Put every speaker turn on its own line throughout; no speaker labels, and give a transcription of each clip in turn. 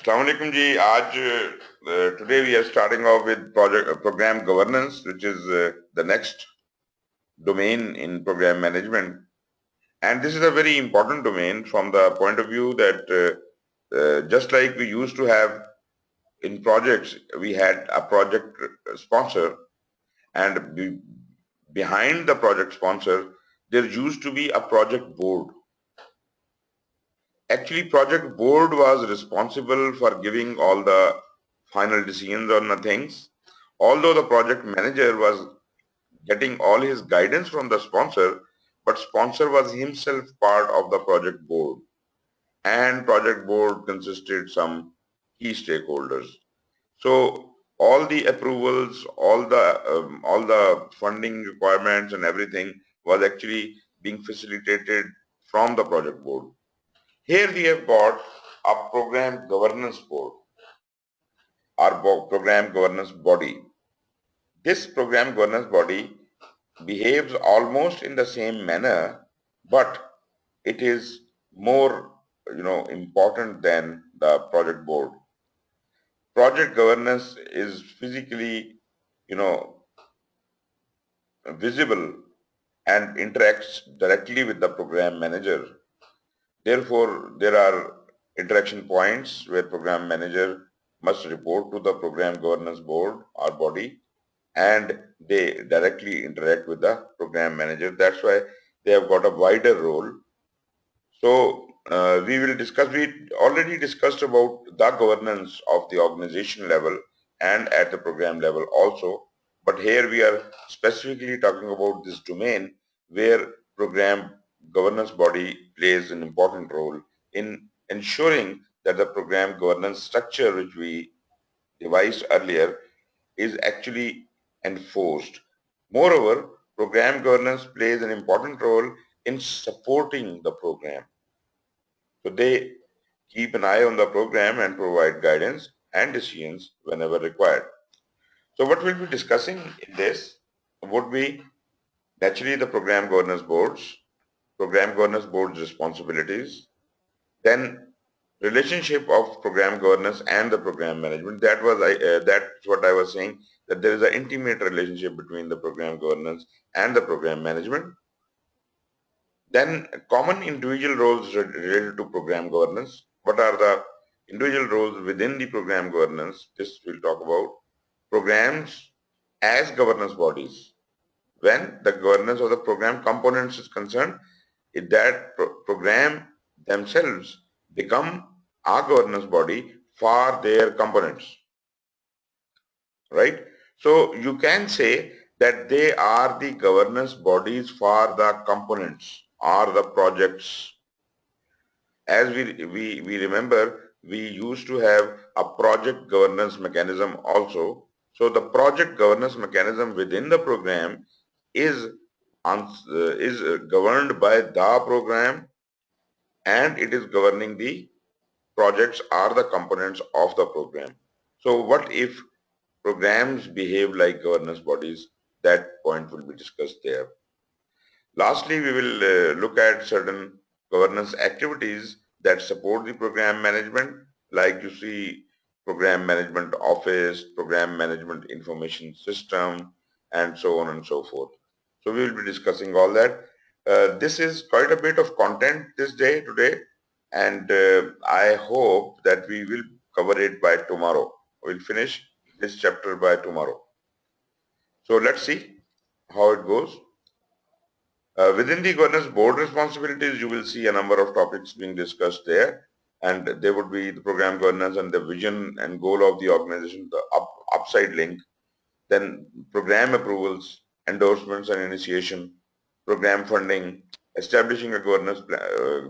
Assalamu alaikum ji. Today we are starting off with program governance, which is the next domain in program management. And this is a very important domain from the point of view that just like we used to have in projects, we had a project sponsor, and behind the project sponsor, there used to be a project board. Actually, project board was responsible for giving all the final decisions on the things. Although the project manager was getting all his guidance from the sponsor, but sponsor was himself part of the project board. And project board consisted some key stakeholders. So all the approvals, all the funding requirements and everything was actually being facilitated from the project board. Here we have got a program governance board, our program governance body. This program governance body behaves almost in the same manner, but it is more, important than the project board. Project governance is physically, visible and interacts directly with the program manager. Therefore, there are interaction points where program manager must report to the program governance board or body, and they directly interact with the program manager. That's why they have got a wider role. So we already discussed about the governance of the organization level and at the program level also. But here we are specifically talking about this domain where program governance body plays an important role in ensuring that the program governance structure which we devised earlier is actually enforced. Moreover, program governance plays an important role in supporting the program. So they keep an eye on the program and provide guidance and decisions whenever required. So what we'll be discussing in this would be naturally the program governance board's responsibilities, then relationship of program governance and the program management. That's what I was saying, that there is an intimate relationship between the program governance and the program management. Then common individual roles related to program governance. What are the individual roles within the program governance? This we'll talk about. Programs as governance bodies. When the governance of the program components is concerned, if that program themselves become a governance body for their components, right? So you can say that they are the governance bodies for the components or the projects. As we remember, we used to have a project governance mechanism also. So the project governance mechanism within the program is governed by the program, and it is governing the projects or the components of the program. So what if programs behave like governance bodies? That point will be discussed there. Lastly, we will look at certain governance activities that support the program management, like you see program management office, program management information system, and so on and so forth. So we will be discussing all that. This is quite a bit of content today, and I hope that we will cover it by tomorrow. We'll finish this chapter by tomorrow. So let's see how it goes. Within the governance board responsibilities, you will see a number of topics being discussed there, and there would be the program governance and the vision and goal of the organization, the upside link, then program approvals, endorsements and initiation, program funding, establishing a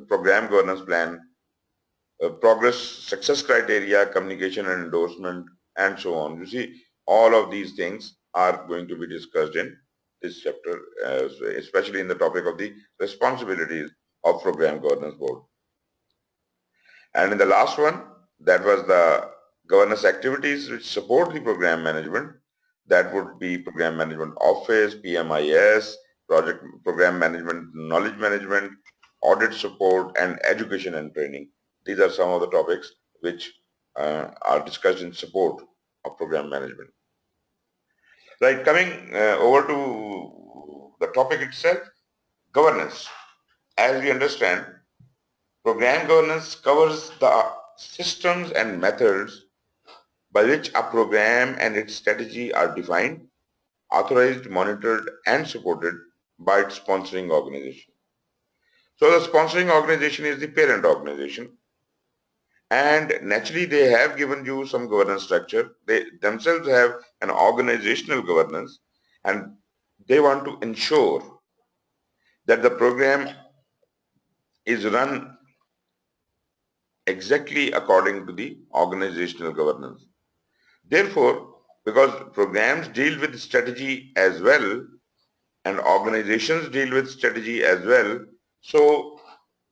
program governance plan, progress, success criteria, communication and endorsement, and so on. You see, all of these things are going to be discussed in this chapter, especially in the topic of the responsibilities of program governance board. And in the last one, that was the governance activities which support the program management. That would be program management office, PMIS, program management, knowledge management, audit support, and education and training. These are some of the topics which are discussed in support of program management. Right, coming over to the topic itself, governance. As we understand, program governance covers the systems and methods by which a program and its strategy are defined, authorized, monitored, and supported by its sponsoring organization. So the sponsoring organization is the parent organization, and naturally they have given you some governance structure. They themselves have an organizational governance, and they want to ensure that the program is run exactly according to the organizational governance. Therefore, because programs deal with strategy as well and organizations deal with strategy as well, so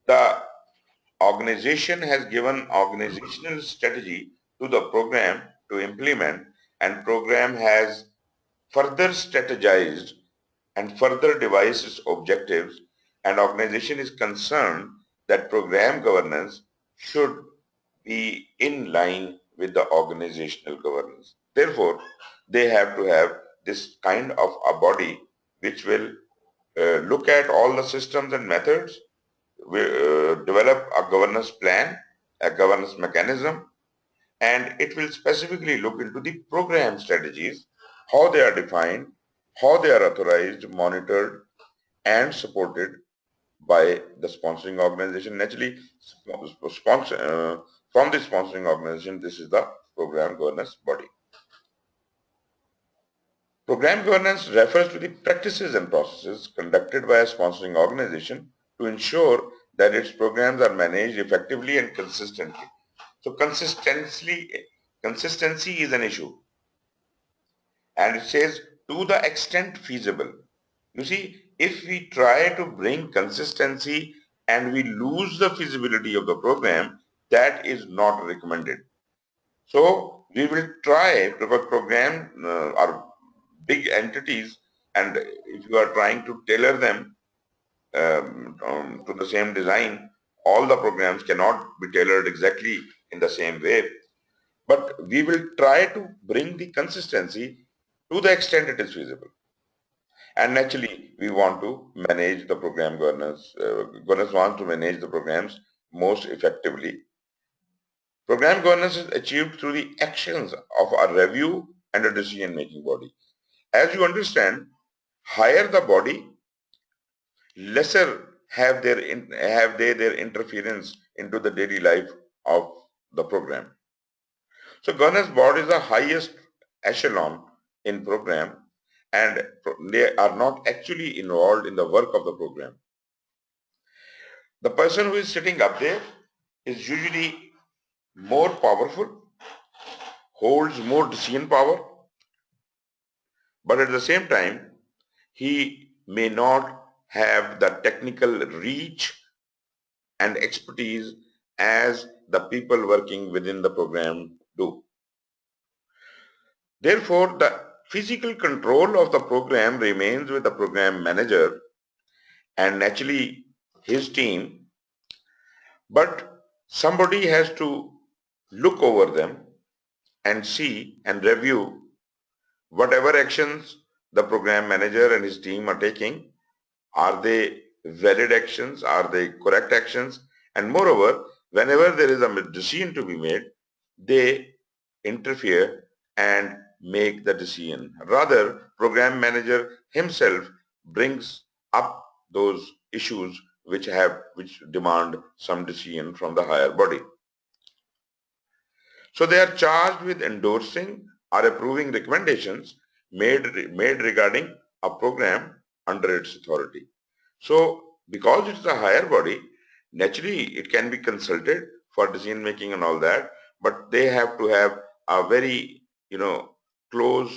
the organization has given organizational strategy to the program to implement, and program has further strategized and further devised its objectives, and organization is concerned that program governance should be in line with the organizational governance. Therefore, they have to have this kind of a body which will look at all the systems and methods, develop a governance plan, a governance mechanism, and it will specifically look into the program strategies, how they are defined, how they are authorized, monitored, and supported by the sponsoring organization. Naturally, from the sponsoring organization, this is the program governance body. Program governance refers to the practices and processes conducted by a sponsoring organization to ensure that its programs are managed effectively and consistently. So consistency is an issue, and it says to the extent feasible. You see, if we try to bring consistency and we lose the feasibility of the program, that is not recommended. So we will try, because program are big entities, and if you are trying to tailor them to the same design, all the programs cannot be tailored exactly in the same way. But we will try to bring the consistency to the extent it is feasible. And naturally, we want to manage the program governance. Governance wants to manage the programs most effectively. Program governance is achieved through the actions of a review and a decision-making body. As you understand, higher the body, lesser have they their interference into the daily life of the program. So governance board is the highest echelon in program, and they are not actually involved in the work of the program. The person who is sitting up there is usually more powerful, holds more decision power, but at the same time, he may not have the technical reach and expertise as the people working within the program do. Therefore, the physical control of the program remains with the program manager and naturally his team, but somebody has to look over them and see and review whatever actions the program manager and his team are taking. Are they valid actions? Are they correct actions? And moreover, whenever there is a decision to be made, they interfere and make the decision. Rather, program manager himself brings up those issues which demand some decision from the higher body. So they are charged with endorsing or approving recommendations made regarding a program under its authority. So because it is a higher body, naturally it can be consulted for decision making and all that, but they have to have a very close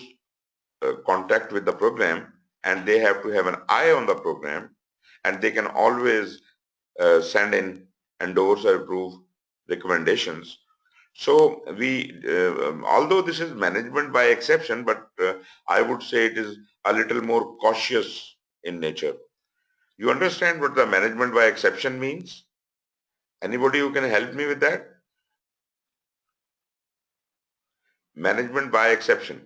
contact with the program, and they have to have an eye on the program, and they can always send in, endorse or approve recommendations. So although this is management by exception, but I would say it is a little more cautious in nature. You understand what the management by exception means? Anybody who can help me with that? management by exception.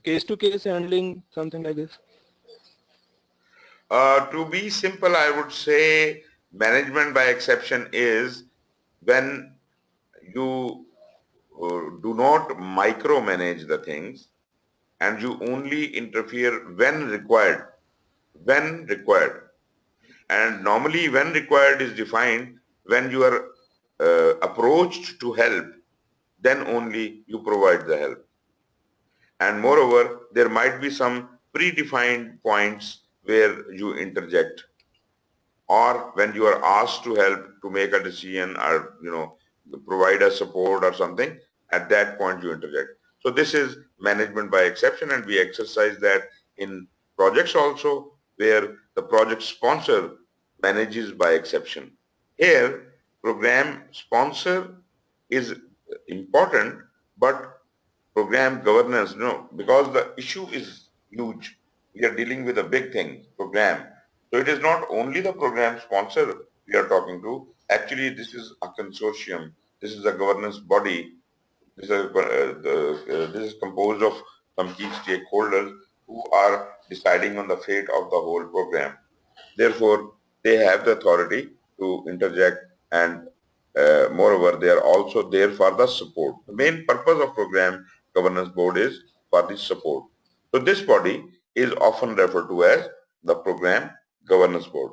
Case-to-case handling, something like this.
To be simple, I would say management by exception is when you do not micromanage the things and you only interfere when required. When required. And normally when required is defined when you are approached to help, then only you provide the help. And moreover, there might be some predefined points where you interject, or when you are asked to help to make a decision or provide a support or something, at that point you interject. So this is management by exception, and we exercise that in projects also, where the project sponsor manages by exception. Here program sponsor is important, but program governance, because the issue is huge. We are dealing with a big thing, program. So it is not only the program sponsor we are talking to. Actually, this is a consortium. This is a governance body. This is composed of some key stakeholders who are deciding on the fate of the whole program. Therefore, they have the authority to interject, and moreover, they are also there for the support. The main purpose of program governance board is for the support. So this body is often referred to as the program governance board.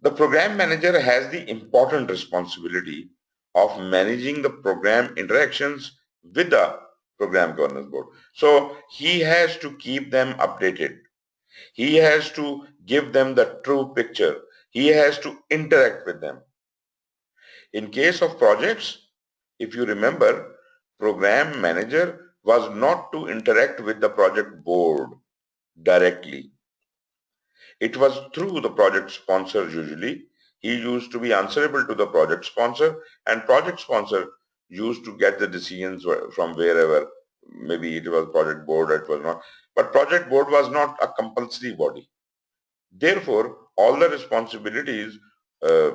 The program manager has the important responsibility of managing the program interactions with the program governance board. So he has to keep them updated. He has to give them the true picture. He has to interact with them. In case of projects, if you remember, program manager was not to interact with the project board directly. It was through the project sponsor usually. He used to be answerable to the project sponsor, and project sponsor used to get the decisions from wherever. Maybe it was project board, it was not. But project board was not a compulsory body. Therefore, all the responsibilities uh,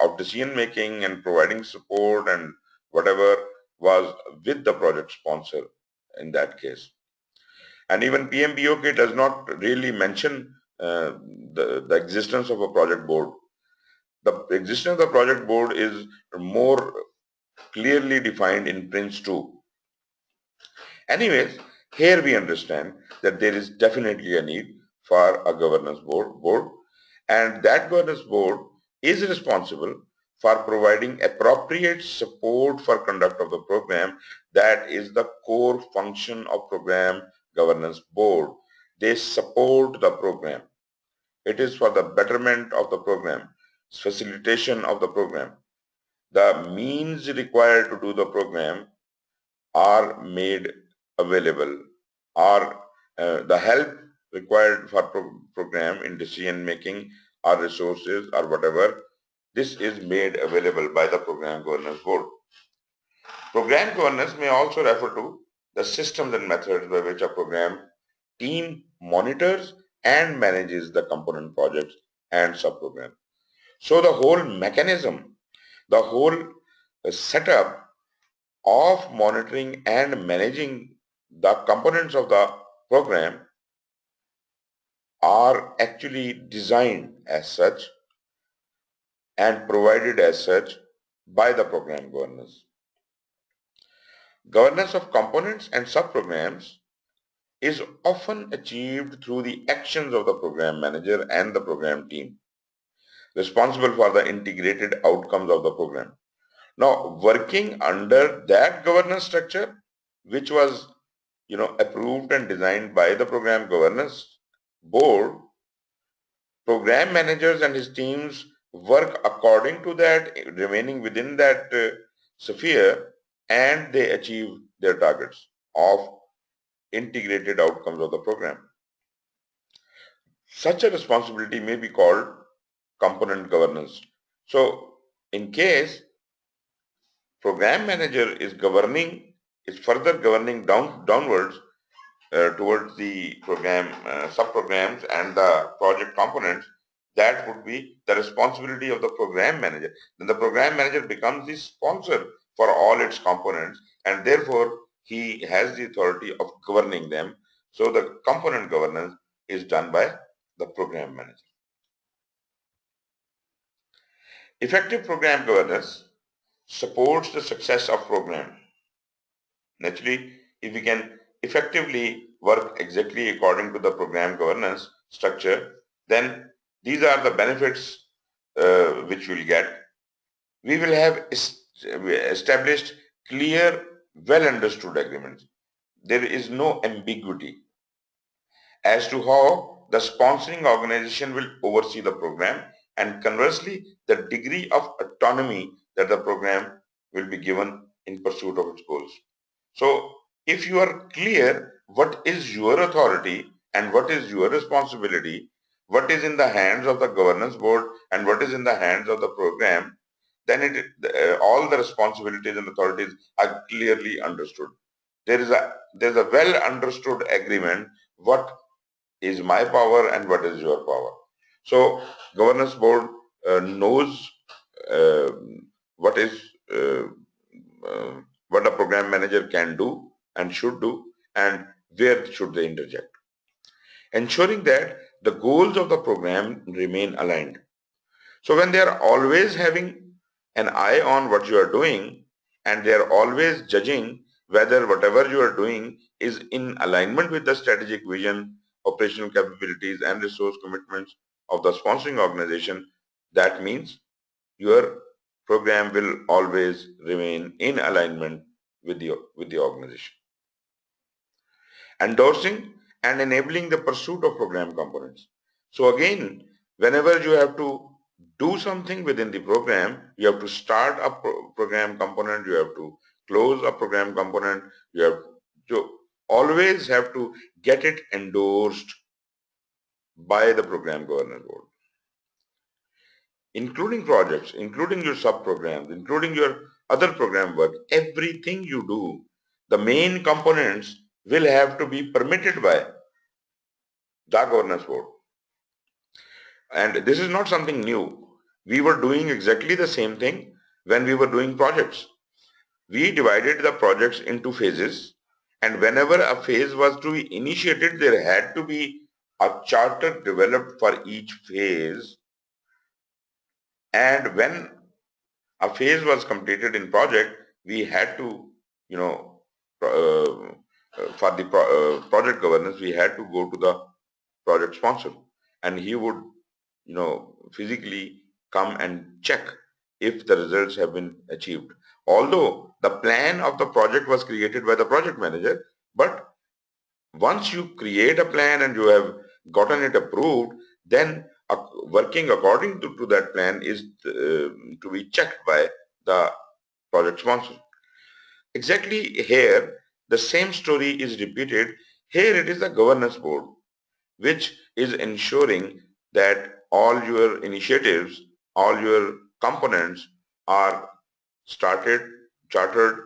of decision making and providing support and whatever was with the project sponsor in that case. And even PMBOK does not really mention the existence of a project board. The existence of the project board is more clearly defined in Prince 2. Anyways, here we understand that there is definitely a need for a governance board, and that governance board is responsible for providing appropriate support for conduct of the program. That is the core function of program governance board. They support the program. It is for the betterment of the program, facilitation of the program. The means required to do the program are made available, or the help required for program in decision making or resources or whatever, this is made available by the program governance board. Program governance may also refer to the systems and methods by which a program team monitors and manages the component projects and subprograms. So the whole mechanism, the whole setup of monitoring and managing the components of the program are actually designed as such and provided as such by the program governance. Governance of components and subprograms is often achieved through the actions of the program manager and the program team responsible for the integrated outcomes of the program. Now, working under that governance structure, which was approved and designed by the program governance board, program managers and his teams work according to that, remaining within that sphere, and they achieve their targets of integrated outcomes of the program. Such a responsibility may be called component governance. So, in case program manager is further governing downwards towards the program subprograms and the project components, that would be the responsibility of the program manager. Then the program manager becomes the sponsor for all its components, and therefore he has the authority of governing them. So the component governance is done by the program manager. Effective program governance supports the success of program. Naturally, if we can effectively work exactly according to the program governance structure, then these are the benefits which we'll get. We will have established clear, well understood agreements. There is no ambiguity as to how the sponsoring organization will oversee the program, and conversely, the degree of autonomy that the program will be given in pursuit of its goals. So, if you are clear what is your authority and what is your responsibility, what is in the hands of the governance board and what is in the hands of the program, then all the responsibilities and authorities are clearly understood. There is a well understood agreement what is my power and what is your power. So governance board knows uh, what is what a program manager can do and should do, and where should they interject, ensuring that the goals of the program remain aligned. So when they are always having an eye on what you are doing, and they are always judging whether whatever you are doing is in alignment with the strategic vision, operational capabilities and resource commitments of the sponsoring organization, that means your program will always remain in alignment with the organization. Endorsing and enabling the pursuit of program components. So again, whenever you have to do something within the program, you have to start a program component, you have to close a program component, you have to always have to get it endorsed by the program governance board, including projects, including your sub-programs, including your other program work. Everything you do, the main components will have to be permitted by the governance board. And this is not something new. We were doing exactly the same thing when we were doing projects. We divided the projects into phases, and whenever a phase was to be initiated, there had to be a charter developed for each phase. And when a phase was completed in project, we had to, for the project governance, we had to go to the project sponsor, and he would physically come and check if the results have been achieved. Although the plan of the project was created by the project manager, but once you create a plan and you have gotten it approved, then working according to that plan is to be checked by the project sponsor. Exactly here, the same story is repeated. Here it is the governance board which is ensuring that all your initiatives, all your components are started, chartered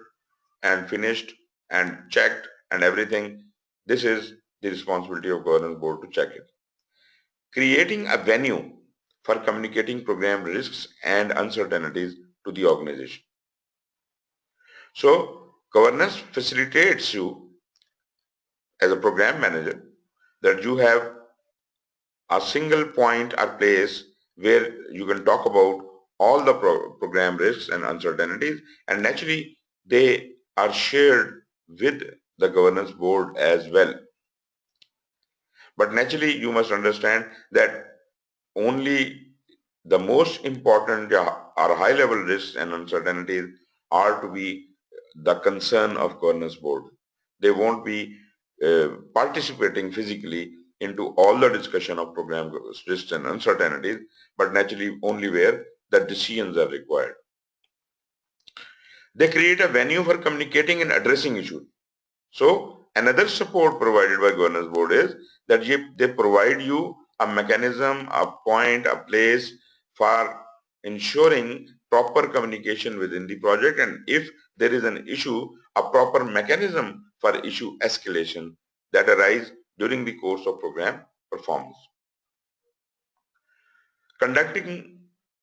and finished and checked and everything. This is the responsibility of governance board to check it. Creating a venue for communicating program risks and uncertainties to the organization. So governance facilitates you as a program manager that you have a single point or place where you can talk about all the program risks and uncertainties, and naturally they are shared with the governance board as well. But naturally you must understand that only the most important or high level risks and uncertainties are to be the concern of governance board. They won't be participating physically into all the discussion of program risks and uncertainties, but naturally only where the decisions are required. They create a venue for communicating and addressing issues. So another support provided by governance board is that they provide you a mechanism, a point, a place for ensuring proper communication within the project, and if there is an issue, a proper mechanism for issue escalation that arise during the course of program performance. conducting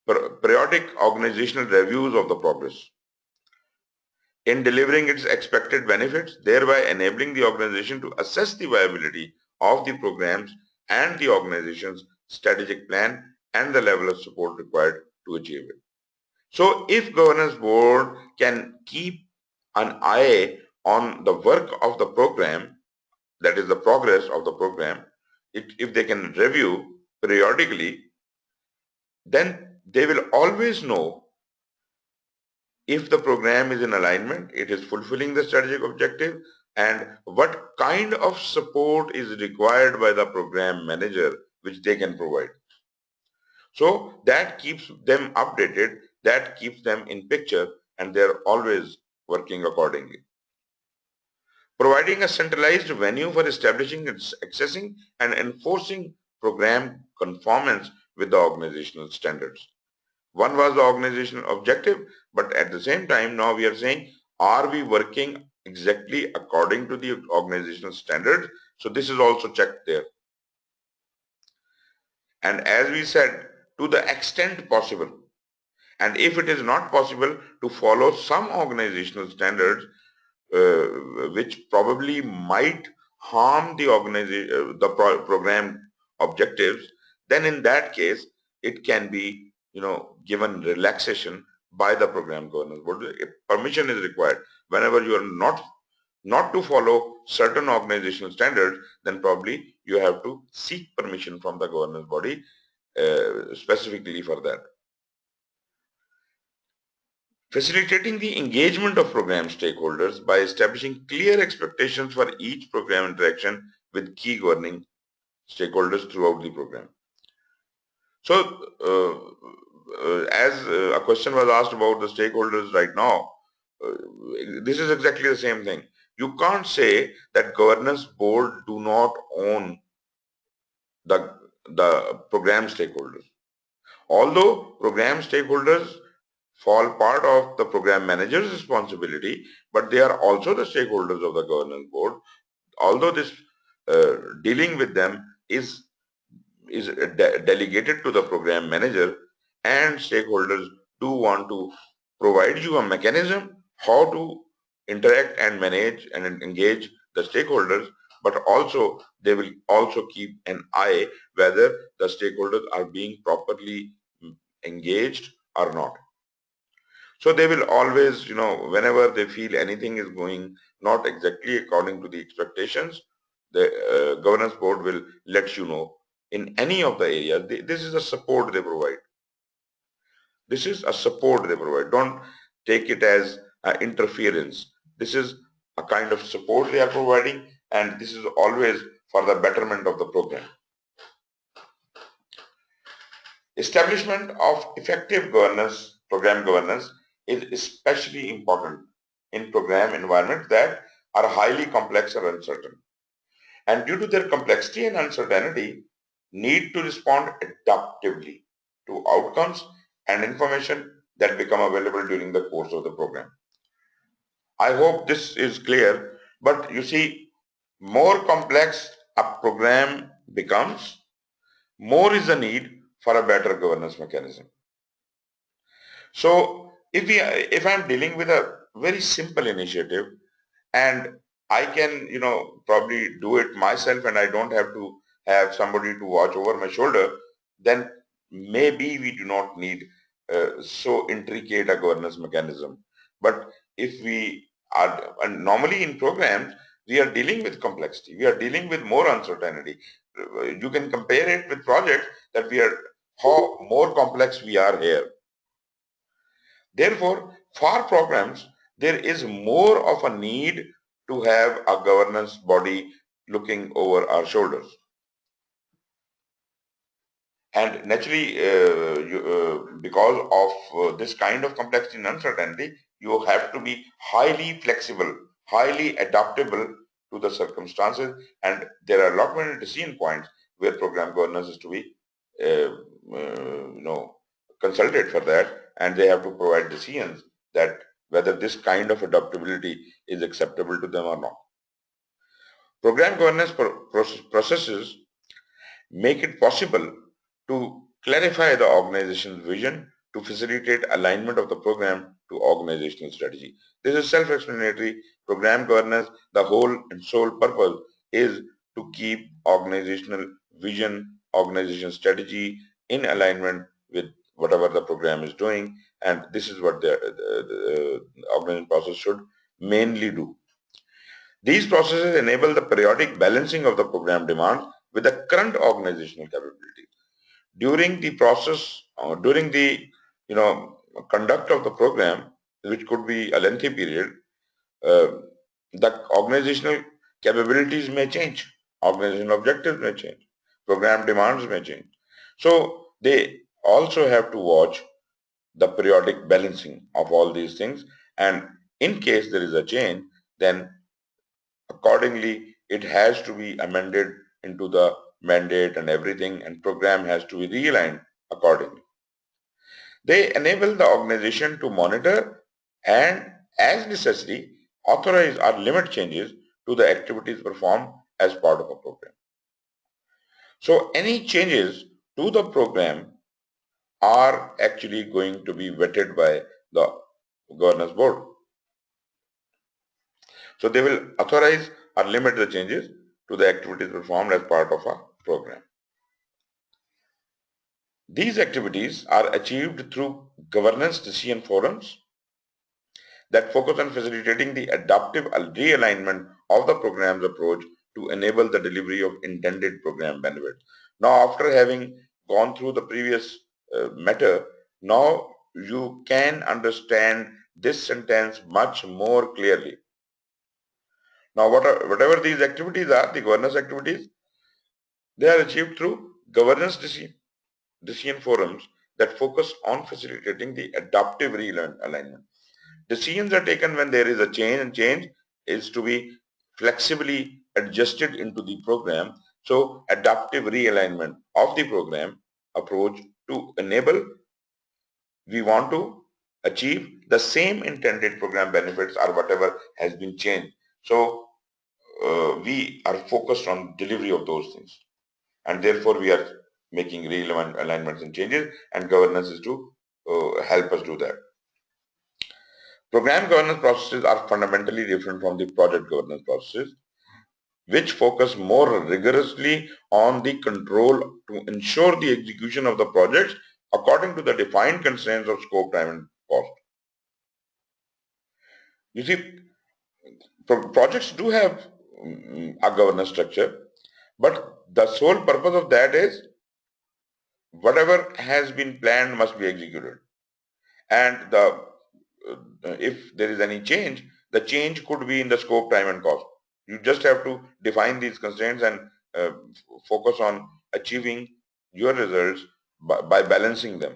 periodic organizational reviews of the progress in delivering its expected benefits, thereby enabling the organization to assess the viability of the programs and the organization's strategic plan and the level of support required to achieve it. So if governance board can keep an eye on the work of the program, that is the progress of the program, if they can review periodically, then they will always know if the program is in alignment, it is fulfilling the strategic objective, and what kind of support is required by the program manager which they can provide. So that keeps them updated, that keeps them in picture, and they're always working accordingly. Providing a centralized venue for establishing, accessing, and enforcing program conformance with the organizational standards. One was the organizational objective, but at the same time, now we are saying, are we working exactly according to the organizational standards? So this is also checked there. And as we said, to the extent possible, and if it is not possible to follow some organizational standards, which probably might harm the program objectives, then in that case, it can be, given relaxation by the program governance board. Permission is required. Whenever you are not to follow certain organizational standards, then probably you have to seek permission from the governance body specifically for that. Facilitating the engagement of program stakeholders by establishing clear expectations for each program interaction with key governing stakeholders throughout the program. So, as a question was asked about the stakeholders right now, this is exactly the same thing. You can't say that governance board do not own the program stakeholders. Although program stakeholders fall part of the program manager's responsibility, but they are also the stakeholders of the governance board. Although this dealing with them is delegated to the program manager, and stakeholders do want to provide you a mechanism how to interact and manage and engage the stakeholders, but also they will also keep an eye whether the stakeholders are being properly engaged or not. So they will always, whenever they feel anything is going not exactly according to the expectations, the governance board will let you know in any of the areas. This is a support they provide. This is a support they provide. Don't take it as interference. This is a kind of support they are providing, and this is always for the betterment of the program. Establishment of effective governance, program governance, is especially important in program environments that are highly complex or uncertain. And due to their complexity and uncertainty, need to respond adaptively to outcomes and information that become available during the course of the program. I hope this is clear, but you see, more complex a program becomes, more is the need for a better governance mechanism. So if I'm dealing with a very simple initiative and I can, probably do it myself and I don't have to have somebody to watch over my shoulder, then maybe we do not need so intricate a governance mechanism. But if we are, and normally in programs, we are dealing with complexity. We are dealing with more uncertainty. You can compare it with projects that how more complex we are here. Therefore, for programs, there is more of a need to have a governance body looking over our shoulders. And naturally, because of this kind of complexity and uncertainty, you have to be highly flexible, highly adaptable to the circumstances, and there are a lot many decision points where program governance is to be, consulted for that, and they have to provide decisions that whether this kind of adaptability is acceptable to them or not. Program governance processes make it possible to clarify the organization's vision to facilitate alignment of the program to organizational strategy. This is self-explanatory. Program governance, the whole and sole purpose is to keep organizational vision, organization strategy in alignment with whatever the program is doing, and this is what the organization process should mainly do. These processes enable the periodic balancing of the program demands with the current organizational capability. During the process, during the conduct of the program, which could be a lengthy period, uh, the organizational capabilities may change, organizational objectives may change, program demands may change. So they also have to watch the periodic balancing of all these things, and in case there is a change, then accordingly it has to be amended into the mandate and everything, and program has to be realigned accordingly. They enable the organization to monitor and, as necessary, authorize or limit changes to the activities performed as part of a program. So any changes to the program are actually going to be vetted by the governance board. So they will authorize or limit the changes to the activities performed as part of a program. These activities are achieved through governance decision forums that focus on facilitating the adaptive realignment of the program's approach to enable the delivery of intended program benefits. Now, after having gone through the previous matter, now you can understand this sentence much more clearly. Now, whatever these activities are, the governance activities, they are achieved through governance decision forums that focus on facilitating the adaptive realignment. Decisions are taken when there is a change, and change is to be flexibly adjusted into the program. So adaptive realignment of the program approach to enable, we want to achieve the same intended program benefits or whatever has been changed. So we are focused on delivery of those things, and therefore we are making relevant alignments and changes, and governance is to help us do that. Program governance processes are fundamentally different from the project governance processes, which focus more rigorously on the control to ensure the execution of the projects according to the defined constraints of scope, time, and cost. You see, projects do have a governance structure, but the sole purpose of that is whatever has been planned must be executed. And if there is any change, the change could be in the scope, time, and cost. You just have to define these constraints and focus on achieving your results by balancing them.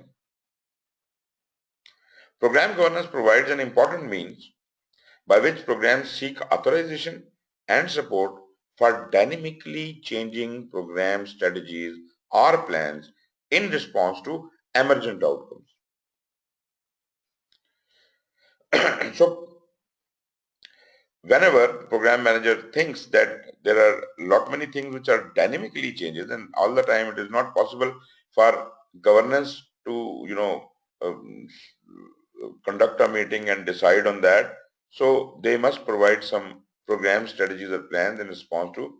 Program governance provides an important means by which programs seek authorization and support for dynamically changing program strategies or plans in response to emergent outcomes. So whenever program manager thinks that there are many things which are dynamically changes, and all the time it is not possible for governance to um, conduct a meeting and decide on that, so they must provide some program strategies or plans in response to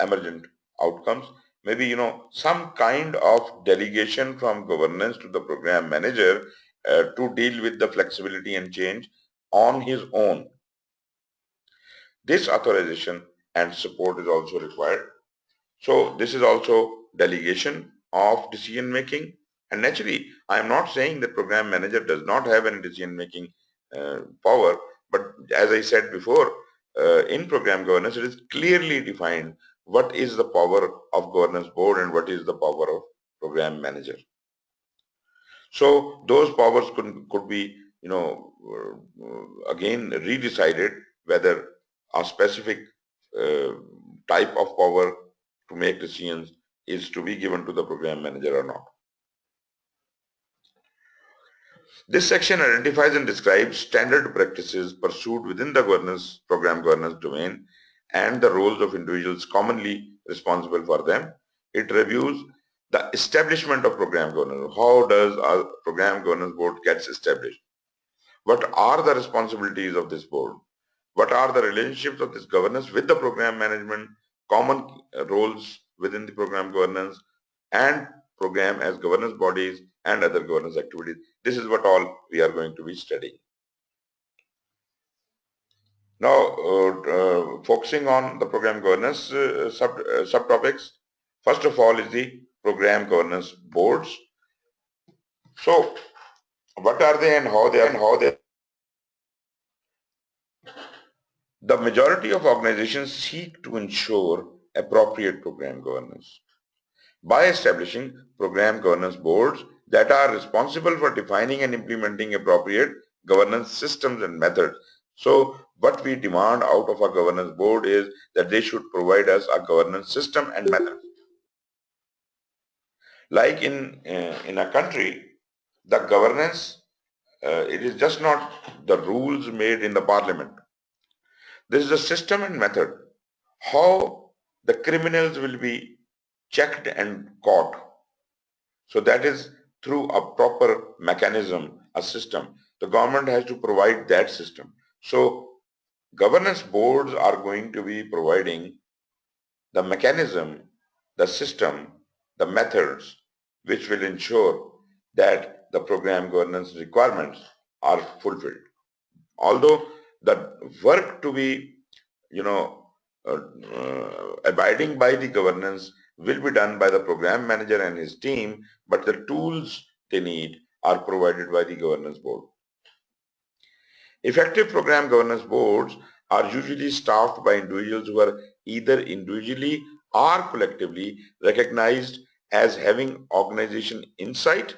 emergent outcomes. Maybe some kind of delegation from governance to the program manager to deal with the flexibility and change on his own. This authorization and support is also required. So this is also delegation of decision making. And naturally, I am not saying that program manager does not have any decision making power, but as I said before, in program governance, it is clearly defined what is the power of governance board and what is the power of program manager. So those powers could be, again redecided, whether a specific uh, type of power to make decisions is to be given to the program manager or not. This section identifies and describes standard practices pursued within the program governance domain and the roles of individuals commonly responsible for them. It reviews The establishment of program governance. How does a program governance board gets established? What are the responsibilities of this board? What are the relationships of this governance with the program management, common roles within the program governance, and program as governance bodies and other governance activities? This is what all we are going to be studying. Now, focusing on the program governance subtopics, first of all is the program governance boards. So, what are they and how they are? The majority of organizations seek to ensure appropriate program governance by establishing program governance boards that are responsible for defining and implementing appropriate governance systems and methods. So what we demand out of a governance board is that they should provide us a governance system and method. Like in a country, the governance, it is just not the rules made in the parliament. This is a system and method how the criminals will be checked and caught. So that is through a proper mechanism, a system. The government has to provide that system. So governance boards are going to be providing the mechanism, the system, the methods which will ensure that the program governance requirements are fulfilled. Although the work to be, abiding by the governance will be done by the program manager and his team, but the tools they need are provided by the governance board. Effective program governance boards are usually staffed by individuals who are either individually or collectively recognized as having organization insight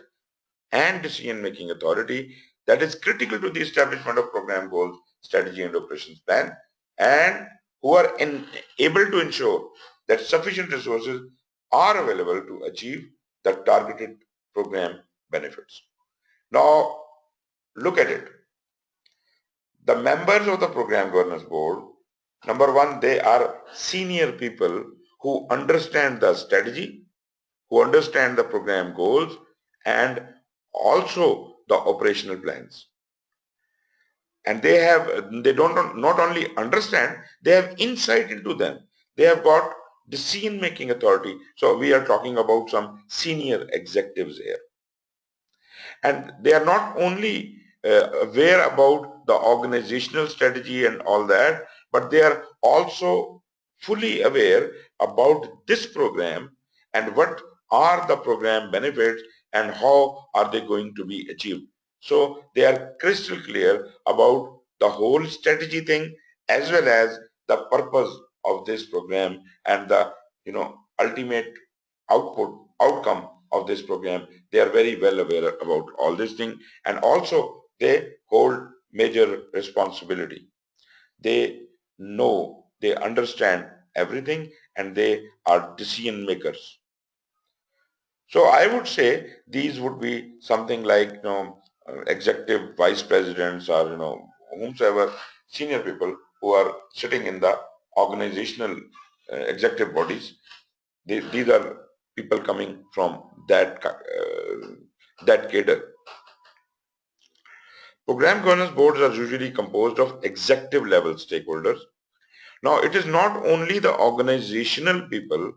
and decision-making authority that is critical to the establishment of program goals, strategy and operations plan, and who are able to ensure that sufficient resources are available to achieve the targeted program benefits. Now, look at it. The members of the program governance board, number one, they are senior people who understand the strategy, who understand the program goals, and also the operational plans. And they don't not only understand, they have insight into them. They have got decision-making authority. So we are talking about some senior executives here. And they are not only aware about the organizational strategy and all that, but they are also fully aware about this program and what are the program benefits and how are they going to be achieved. So they are crystal clear about the whole strategy thing as well as the purpose of this program and the ultimate outcome of this program. They are very well aware about all this thing, and also they hold major responsibility. They know, they understand everything, and they are decision makers. So I would say these would be something like executive vice presidents or whomsoever senior people who are sitting in the organizational executive bodies. These are people coming from that cadre. Program governance boards are usually composed of executive level stakeholders. Now, it is not only the organizational people,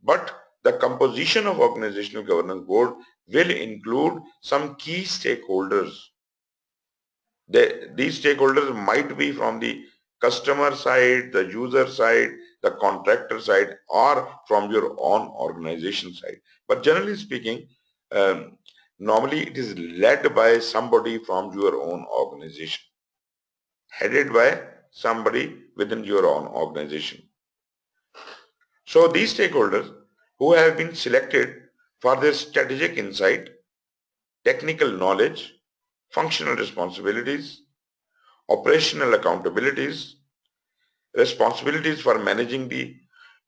but the composition of organizational governance board will include some key stakeholders. These stakeholders might be from the customer side, the user side, the contractor side, or from your own organization side. But generally speaking, normally it is led by somebody from your own organization, headed by somebody within your own organization. So these stakeholders who have been selected for their strategic insight, technical knowledge, functional responsibilities, operational accountabilities, responsibilities for managing the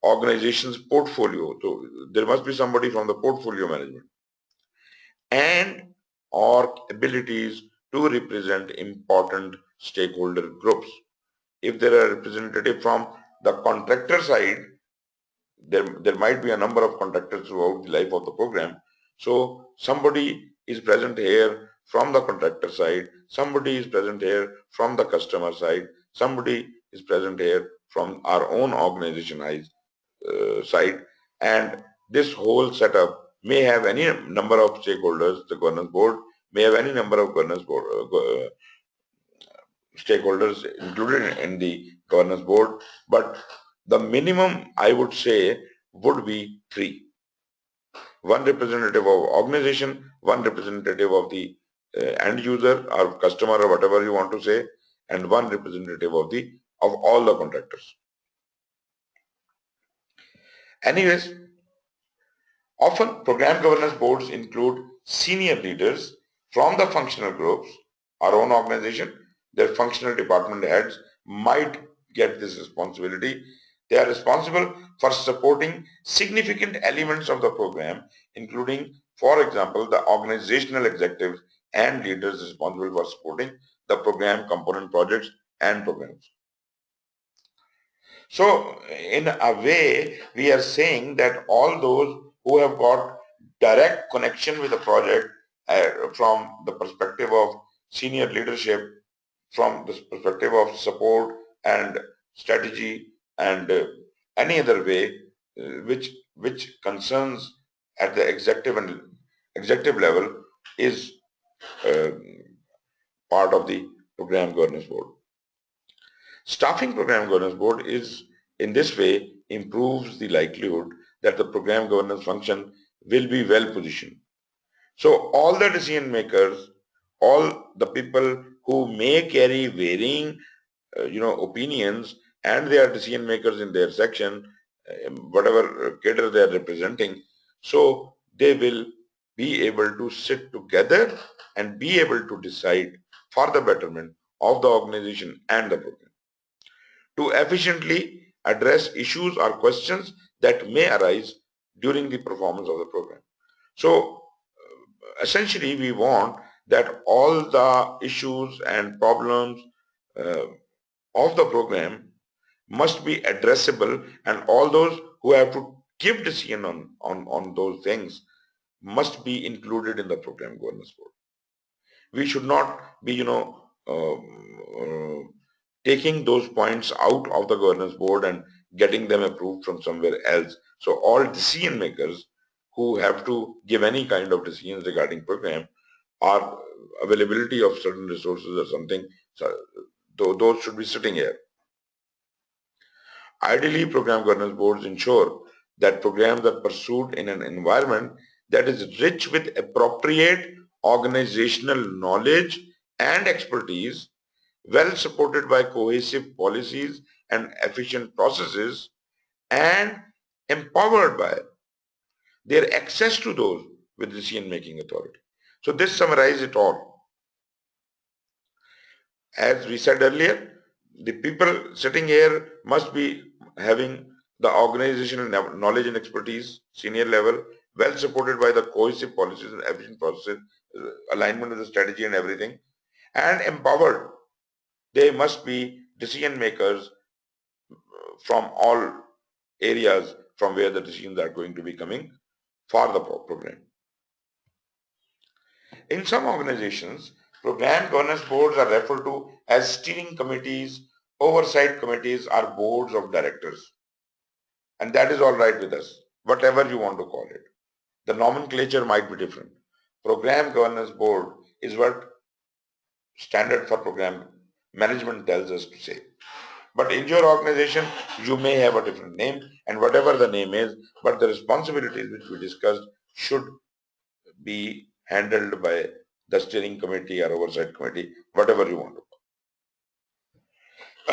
organization's portfolio. So there must be somebody from the portfolio management, and or abilities to represent important stakeholder groups. If there are representatives from the contractor side, there might be a number of contractors throughout the life of the program. So somebody is present here from the contractor side, somebody is present here from the customer side, somebody is present here from our own organization side, and this whole setup may have any number of stakeholders. The governance board may have any number of governance board stakeholders included in the governance board, but the minimum I would say would be three. One representative of organization, one representative of the end user or customer or whatever you want to say, and one representative of all the contractors. Anyways, often program governance boards include senior leaders from the functional groups. Our own organization, their functional department heads might get this responsibility. They are responsible for supporting significant elements of the program, including, for example, the organizational executives and leaders responsible for supporting the program component projects and programs. So in a way, we are saying that all those who have got direct connection with the project from the perspective of senior leadership, from the perspective of support and strategy and any other way which concerns at the executive level is uh, part of the program governance board. Staffing program governance board is in this way improves the likelihood that the program governance function will be well positioned. So all the decision makers, all the people who may carry varying opinions, and they are decision makers in their section, whatever cadre they are representing, so they will be able to sit together and be able to decide for the betterment of the organization and the program to efficiently address issues or questions that may arise during the performance of the program. So essentially we want that all the issues and problems uh, of the program must be addressable, and all those who have to give decision on those things must be included in the program governance board. We should not be taking those points out of the governance board and getting them approved from somewhere else. So all decision makers who have to give any kind of decisions regarding program or availability of certain resources or something, so those should be sitting here. Ideally, program governance boards ensure that programs are pursued in an environment that is rich with appropriate organizational knowledge and expertise, well supported by cohesive policies and efficient processes, and empowered by their access to those with decision-making authority. So this summarizes it all. As we said earlier, the people sitting here must be having the organizational knowledge and expertise, senior level, well supported by the cohesive policies and efficient processes, alignment with the strategy and everything, and empowered. They must be decision makers from all areas from where the decisions are going to be coming for the program. In some organizations, program governance boards are referred to as steering committees, oversight committees, or boards of directors. And that is all right with us, whatever you want to call it. The nomenclature might be different. Program governance board is what standard for program management tells us to say. But in your organization, you may have a different name, and whatever the name is, but the responsibilities which we discussed should be handled by the steering committee or oversight committee, whatever you want to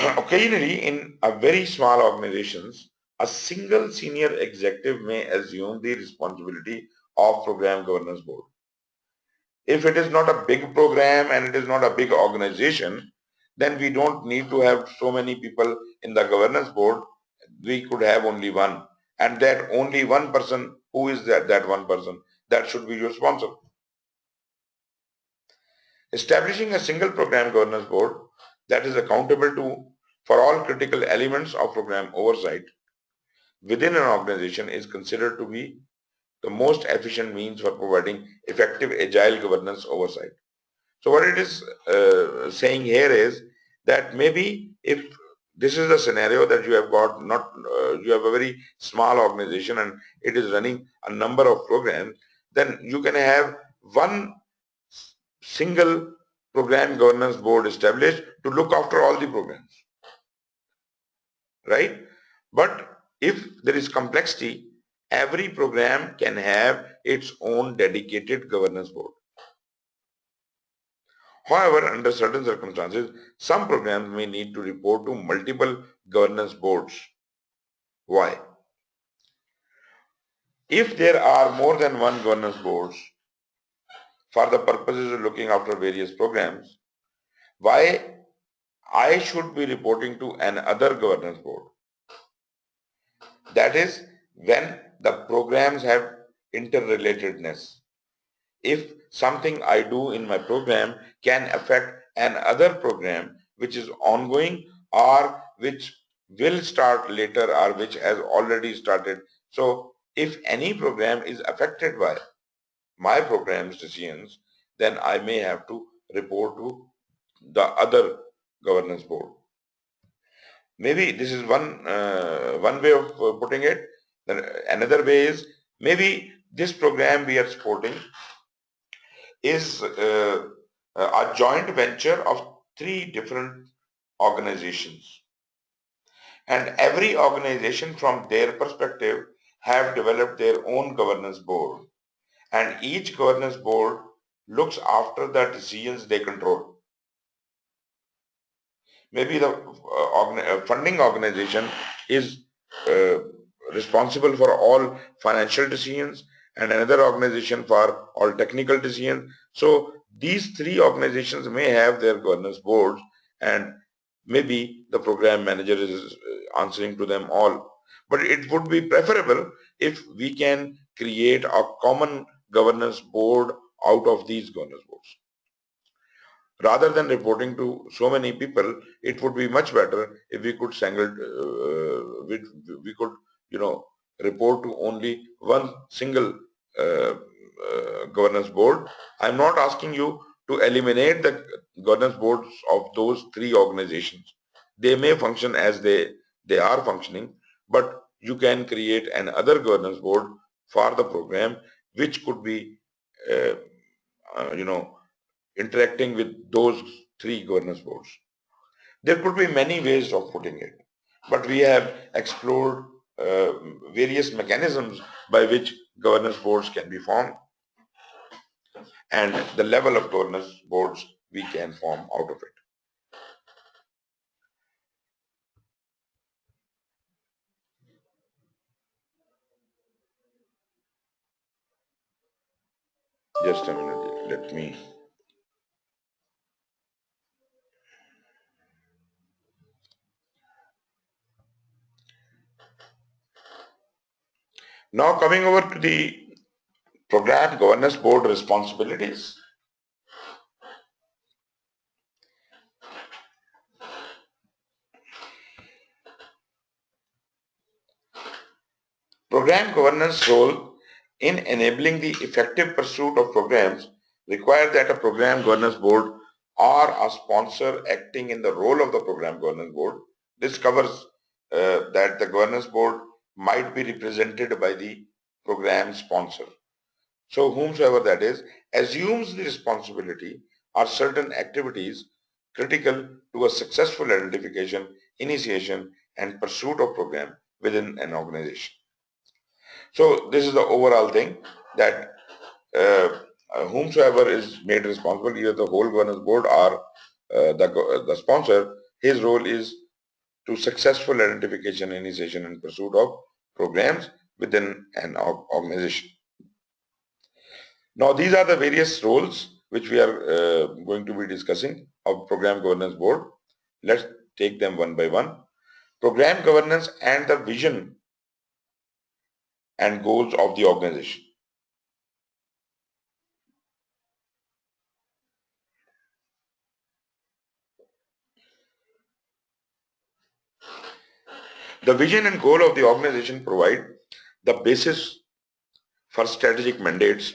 call. Occasionally, in a very small organizations, a single senior executive may assume the responsibility of program governance board. If it is not a big program and it is not a big organization, then we don't need to have so many people in the governance board. We could have only one, and that only one person, who is that one person, that should be your sponsor. Establishing a single program governance board that is accountable for all critical elements of program oversight within an organization is considered to be the most efficient means for providing effective agile governance oversight. So what it is saying here is that maybe if this is the scenario that you have got not you have a very small organization and it is running a number of programs, then you can have one single program governance board established to look after all the programs, right? But if there is complexity, every program can have its own dedicated governance board. However, under certain circumstances, some programs may need to report to multiple governance boards. Why? If there are more than one governance boards for the purposes of looking after various programs, why I should be reporting to another governance board? That is when the programs have interrelatedness. If something I do in my program can affect another program which is ongoing or which will start later or which has already started. So if any program is affected by my program's decisions, then I may have to report to the other governance board. Maybe this is one way of putting it. Then another way is maybe this program we are supporting is a joint venture of three different organizations, and every organization from their perspective have developed their own governance board, and each governance board looks after the decisions they control. Maybe the funding organization is uh, responsible for all financial decisions and another organization for all technical decisions. So these three organizations may have their governance boards, and maybe the program manager is answering to them all. But it would be preferable if we can create a common governance board out of these governance boards. Rather than reporting to so many people, it would be much better if we could we could report to only one single uh, governance board. I'm not asking you to eliminate the governance boards of those three organizations. They may function as they are functioning, but you can create another governance board for the program which could be uh, you know interacting with those three governance boards. There could be many ways of putting it, but we have explored uh, various mechanisms by which governance boards can be formed and the level of governance boards we can form out of it. Just a minute, let me. Now coming over to the program governance board responsibilities. Program governance role in enabling the effective pursuit of programs require that a program governance board or a sponsor acting in the role of the program governance board. This covers that the governance board might be represented by the program sponsor. So whomsoever that is assumes the responsibility or certain activities critical to a successful identification, initiation and pursuit of program within an organization. So this is the overall thing that whomsoever is made responsible, either the whole governance board or the sponsor, his role is to successful identification, initiation and pursuit of programs within an organization. Now these are the various roles which we are going to be discussing of program governance board. Let's take them one by one. Program governance and the vision and goals of the organization. The vision and goal of the organization provide the basis for strategic mandates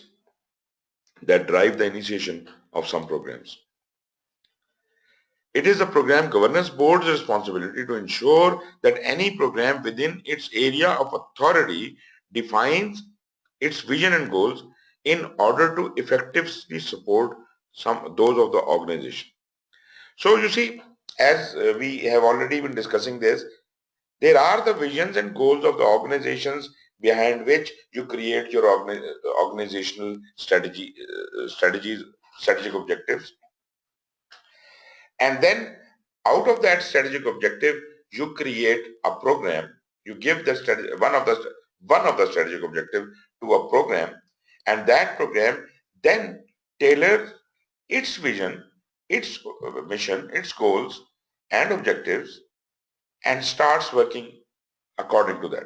that drive the initiation of some programs. It is the Program Governance Board's responsibility to ensure that any program within its area of authority defines its vision and goals in order to effectively support those of the organization. So you see, as we have already been discussing this, there are the visions and goals of the organizations behind which you create your organizational strategic objectives. And then out of that strategic objective, you create a program. You give the one of the strategic objective to a program, and that program then tailors its vision, its mission, its goals and objectives, and starts working according to that.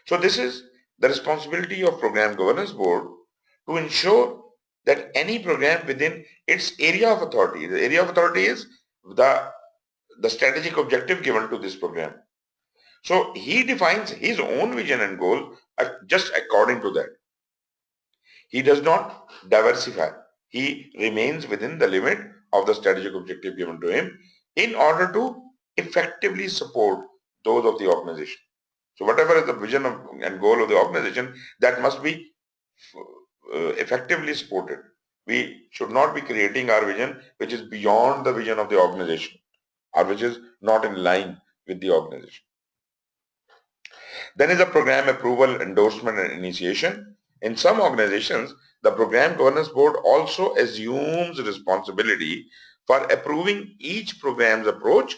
So this is the responsibility of Program Governance Board to ensure that any program within its area of authority, the area of authority is the strategic objective given to this program. So he defines his own vision and goal just according to that. He does not diversify. He remains within the limit of the strategic objective given to him in order to effectively support those of the organization. So whatever is the vision and goal of the organization, that must be effectively supported. We should not be creating our vision which is beyond the vision of the organization or which is not in line with the organization. Then is the program approval, endorsement and initiation. In some organizations, the Program Governance Board also assumes responsibility for approving each program's approach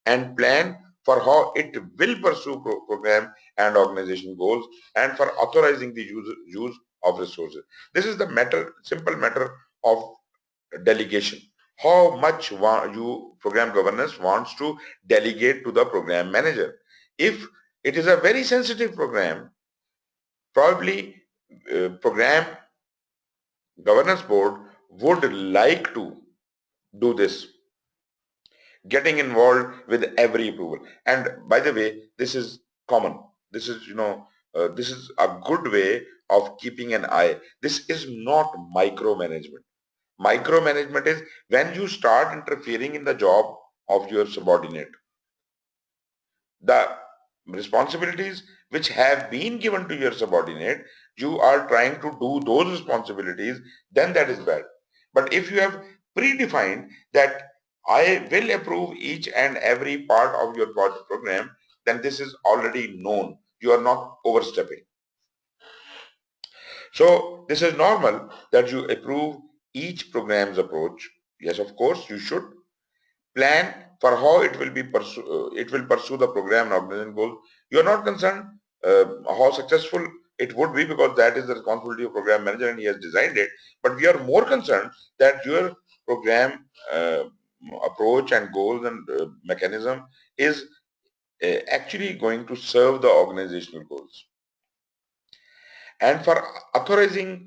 and plan for how it will pursue program and organization goals, and for authorizing the use of resources. This is the simple matter of delegation. How much program governance wants to delegate to the program manager. If it is a very sensitive program, probably program governance board would like to do this, getting involved with every approval. And by the way, this is common. This is, this is a good way of keeping an eye. This is not micromanagement. Micromanagement is when you start interfering in the job of your subordinate. The responsibilities which have been given to your subordinate, you are trying to do those responsibilities, then that is bad. But if you have predefined that I will approve each and every part of your project program, then this is already known. You are not overstepping. So this is normal that you approve each program's approach. Yes, of course, you should plan for how it will pursue the program and organization goal. You are not concerned how successful it would be, because that is the responsibility of program manager and he has designed it. But we are more concerned that your program approach and goals and mechanism is actually going to serve the organizational goals. And for authorizing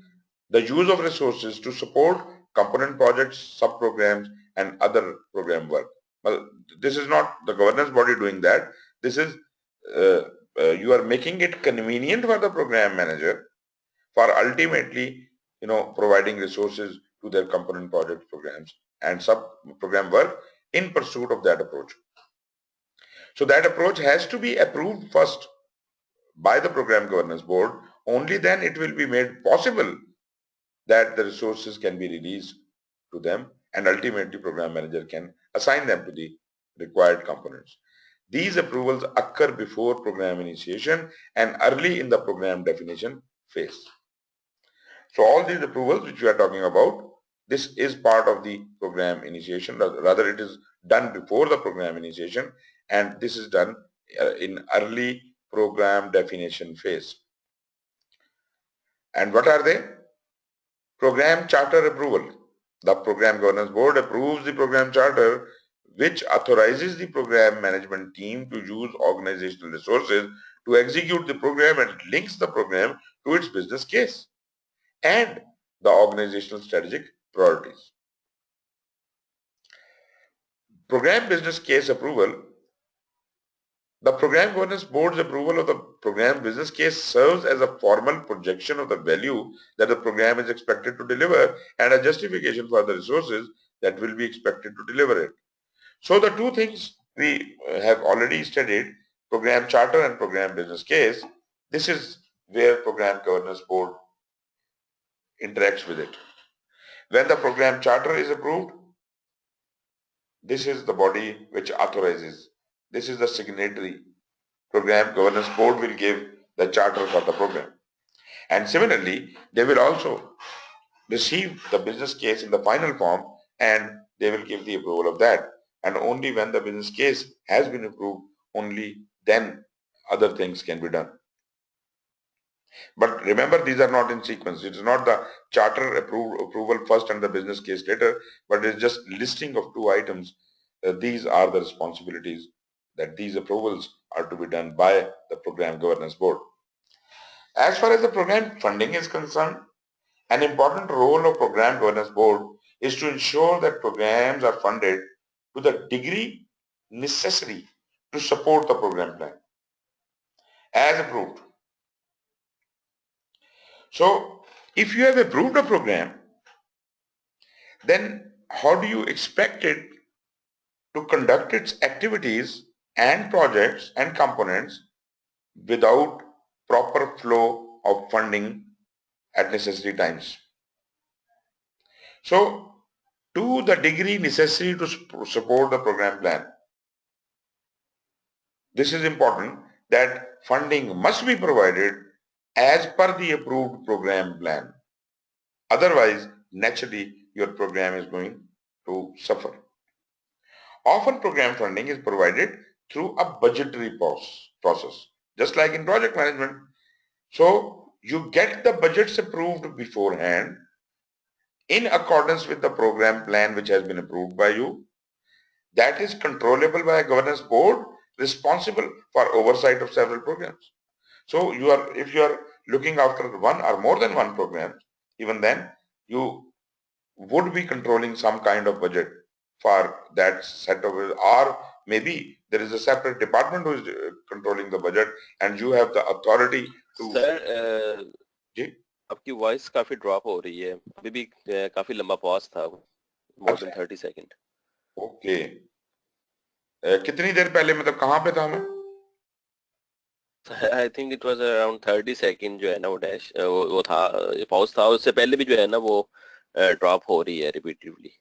the use of resources to support component projects, sub-programs, and other program work. Well, this is not the governance body doing that. This is, you are making it convenient for the program manager for ultimately, providing resources to their component project programs and sub-program work in pursuit of that approach. So that approach has to be approved first by the Program Governance Board. Only then it will be made possible that the resources can be released to them, and ultimately program manager can assign them to the required components. These approvals occur before program initiation and early in the program definition phase. So all these approvals which we are talking about, this is part of the program initiation. Rather, it is done before the program initiation, and this is done in early program definition phase. And what are they? Program charter approval. The Program Governance Board approves the program charter, which authorizes the program management team to use organizational resources to execute the program and links the program to its business case and the organizational strategic priorities. Program business case approval. The Program Governance Board's approval of the program business case serves as a formal projection of the value that the program is expected to deliver and a justification for the resources that will be expected to deliver it. So the two things we have already studied, program charter and program business case. This is where Program Governance Board interacts with it. When the program charter is approved, this is the body which authorizes. This is the signatory. Program Governance Board will give the charter for the program. And similarly, they will also receive the business case in the final form and they will give the approval of that. And only when the business case has been approved, only then other things can be done. But remember, these are not in sequence. It is not the charter approval first and the business case later, but it's just listing of two items. These are the responsibilities that these approvals are to be done by the Program Governance Board. As far as the program funding is concerned, an important role of Program Governance Board is to ensure that programs are funded to the degree necessary to support the program plan as approved. So, if you have approved a program, then how do you expect it to conduct its activities and projects and components without proper flow of funding at necessary times? So, to the degree necessary to support the program plan, this is important that funding must be provided as per the approved program plan. Otherwise, naturally, your program is going to suffer. Often program funding is provided through a budgetary process, just like in project management. So you get the budgets approved beforehand in accordance with the program plan which has been approved by you. That is controllable by a governance board responsible for oversight of several programs. So if you are looking after one or more than one program, even then you would be controlling some kind of budget for that set of, or maybe there is a separate department who is controlling the budget and you have the authority to.
Sir
ji
आपकी voice काफी drop हो रही है, अभी भी काफी लंबा pause था, मोर देन 30 सेकंड.
ओके, कितनी देर पहले, मतलब कहाँ पे था मैं?
I think it was around 30 second जो है ना वो डैश वो था, पॉज था. उससे पहले भी जो है ना वो ड्रॉप हो रही है रिपीटेडली.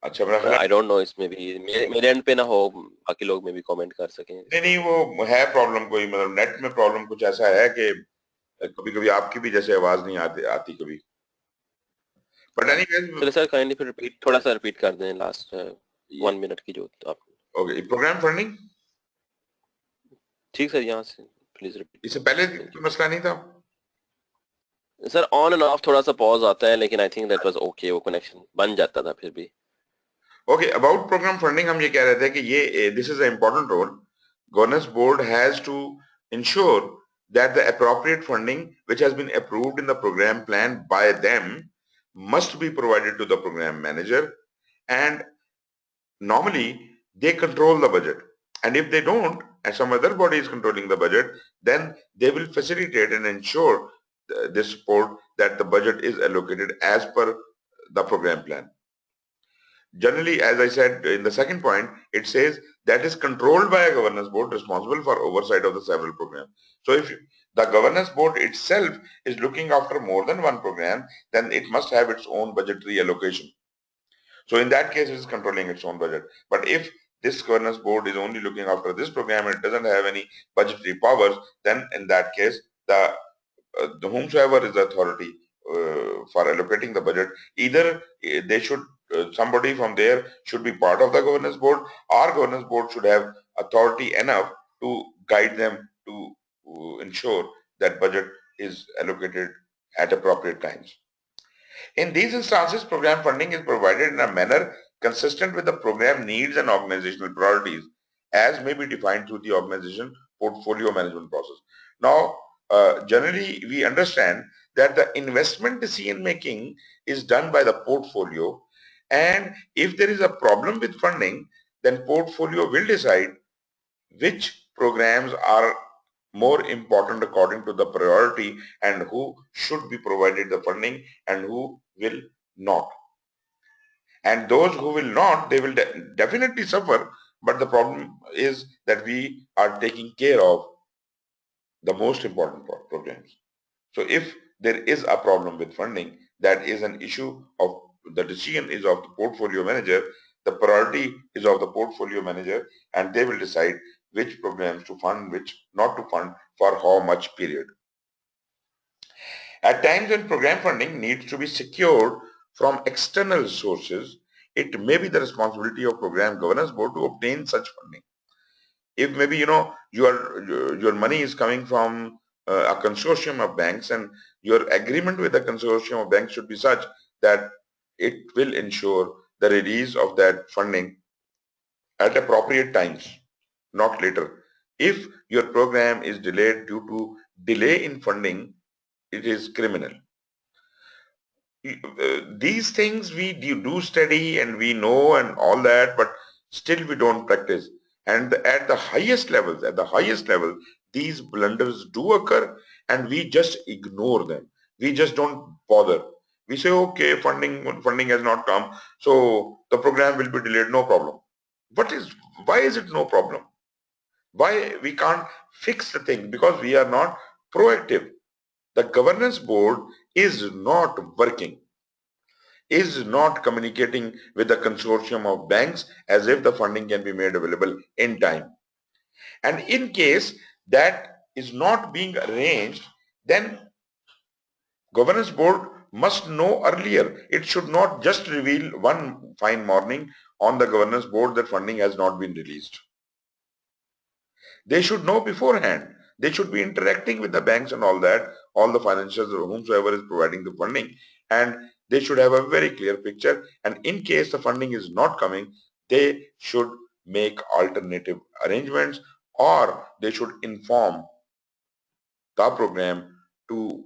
अच्छा, मेरा
आई डोंट नो, इसमें भी मेरे एंड पे ना हो, बाकी लोग में भी कमेंट कर सकें.
नहीं, वो है प्रॉब्लम कोई, मतलब नेट में प्रॉब्लम कुछ ऐसा है कि कभी कभी आपकी भी जैसे आवाज नहीं आती कभी. बट एनीवेज,
चलो सर काइंडली फिर रिपीट, थोड़ा सा रिपीट कर दें लास्ट 1 मिनट की जो आप.
ओके, प्रोग्राम फंडिंग
ठीक सर, यहाँ से प्लीज रिपीट.
इससे पहले कोई मसला नहीं था
सर? ऑन एंड ऑफ थोड़ा सा पॉज आता है, लेकिन I think that was okay, वो कनेक्शन बन जाता था फिर भी.
ओके, अबाउट प्रोग्राम फंडिंग हम ये कह रहे थे कि ये this is a important role. Governance board has to ensure that the appropriate funding which has been approved in the program plan by them must be provided to the program manager, and normally they control the budget, and if they don't and some other body is controlling the budget, then they will facilitate and ensure this support that the budget is allocated as per the program plan. Generally, as I said in the second point, it says that is controlled by a governance board responsible for oversight of the several programs. So if the governance board itself is looking after more than one program, then it must have its own budgetary allocation. So in that case, it is controlling its own budget. But if this governance board is only looking after this program and it doesn't have any budgetary powers, then in that case, the whomsoever is the authority for allocating the budget, either they should somebody from there should be part of the governance board, or governance board should have authority enough to guide them to ensure that budget is allocated at appropriate times. In these instances, program funding is provided in a manner consistent with the program needs and organizational priorities as may be defined through the organization portfolio management process. Now, generally we understand that the investment decision making is done by the portfolio, and if there is a problem with funding, then portfolio will decide which programs are more important according to the priority and who should be provided the funding and who will not. And those who will not, they will definitely suffer. But the problem is that we are taking care of the most important programs. So if there is a problem with funding, that is an issue of the decision is of the portfolio manager, the priority is of the portfolio manager, and they will decide which programs to fund, which not to fund, for how much period. At times when program funding needs to be secured from external sources, it may be the responsibility of program governance board to obtain such funding. If maybe your money is coming from a consortium of banks, and your agreement with the consortium of banks should be such that it will ensure the release of that funding at appropriate times, not later. If your program is delayed due to delay in funding, it is criminal. These things we do study and we know and all that, but still we don't practice. And at the highest level, these blunders do occur and we just ignore them. We just don't bother. We say, okay, funding has not come, so the program will be delayed, no problem. Why is it no problem? Why we can't fix the thing? Because we are not proactive. The governance board is not working, is not communicating with the consortium of banks as if the funding can be made available in time. And in case that is not being arranged, then governance board must know earlier. It should not just reveal one fine morning on the governance board that funding has not been released. They should know beforehand. They should be interacting with the banks and all that, all the financiers or whomsoever is providing the funding, and they should have a very clear picture. And in case the funding is not coming, they should make alternative arrangements, or they should inform the program to,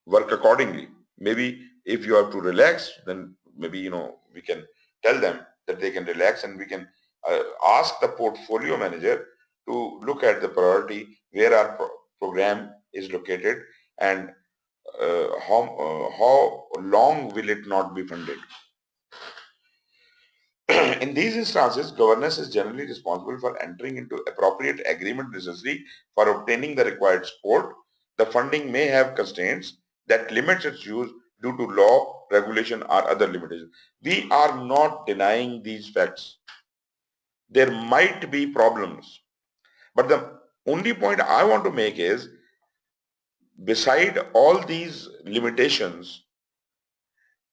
work accordingly. Maybe if you have to relax, then maybe, we can tell them that they can relax, and we can ask the portfolio manager to look at the priority where our program is located, and how long will it not be funded. In these instances, governance is generally responsible for entering into appropriate agreement necessary for obtaining the required support. The funding may have constraints that limits its use due to law, regulation, or other limitations. We are not denying these facts. There might be problems. But the only point I want to make is, beside all these limitations,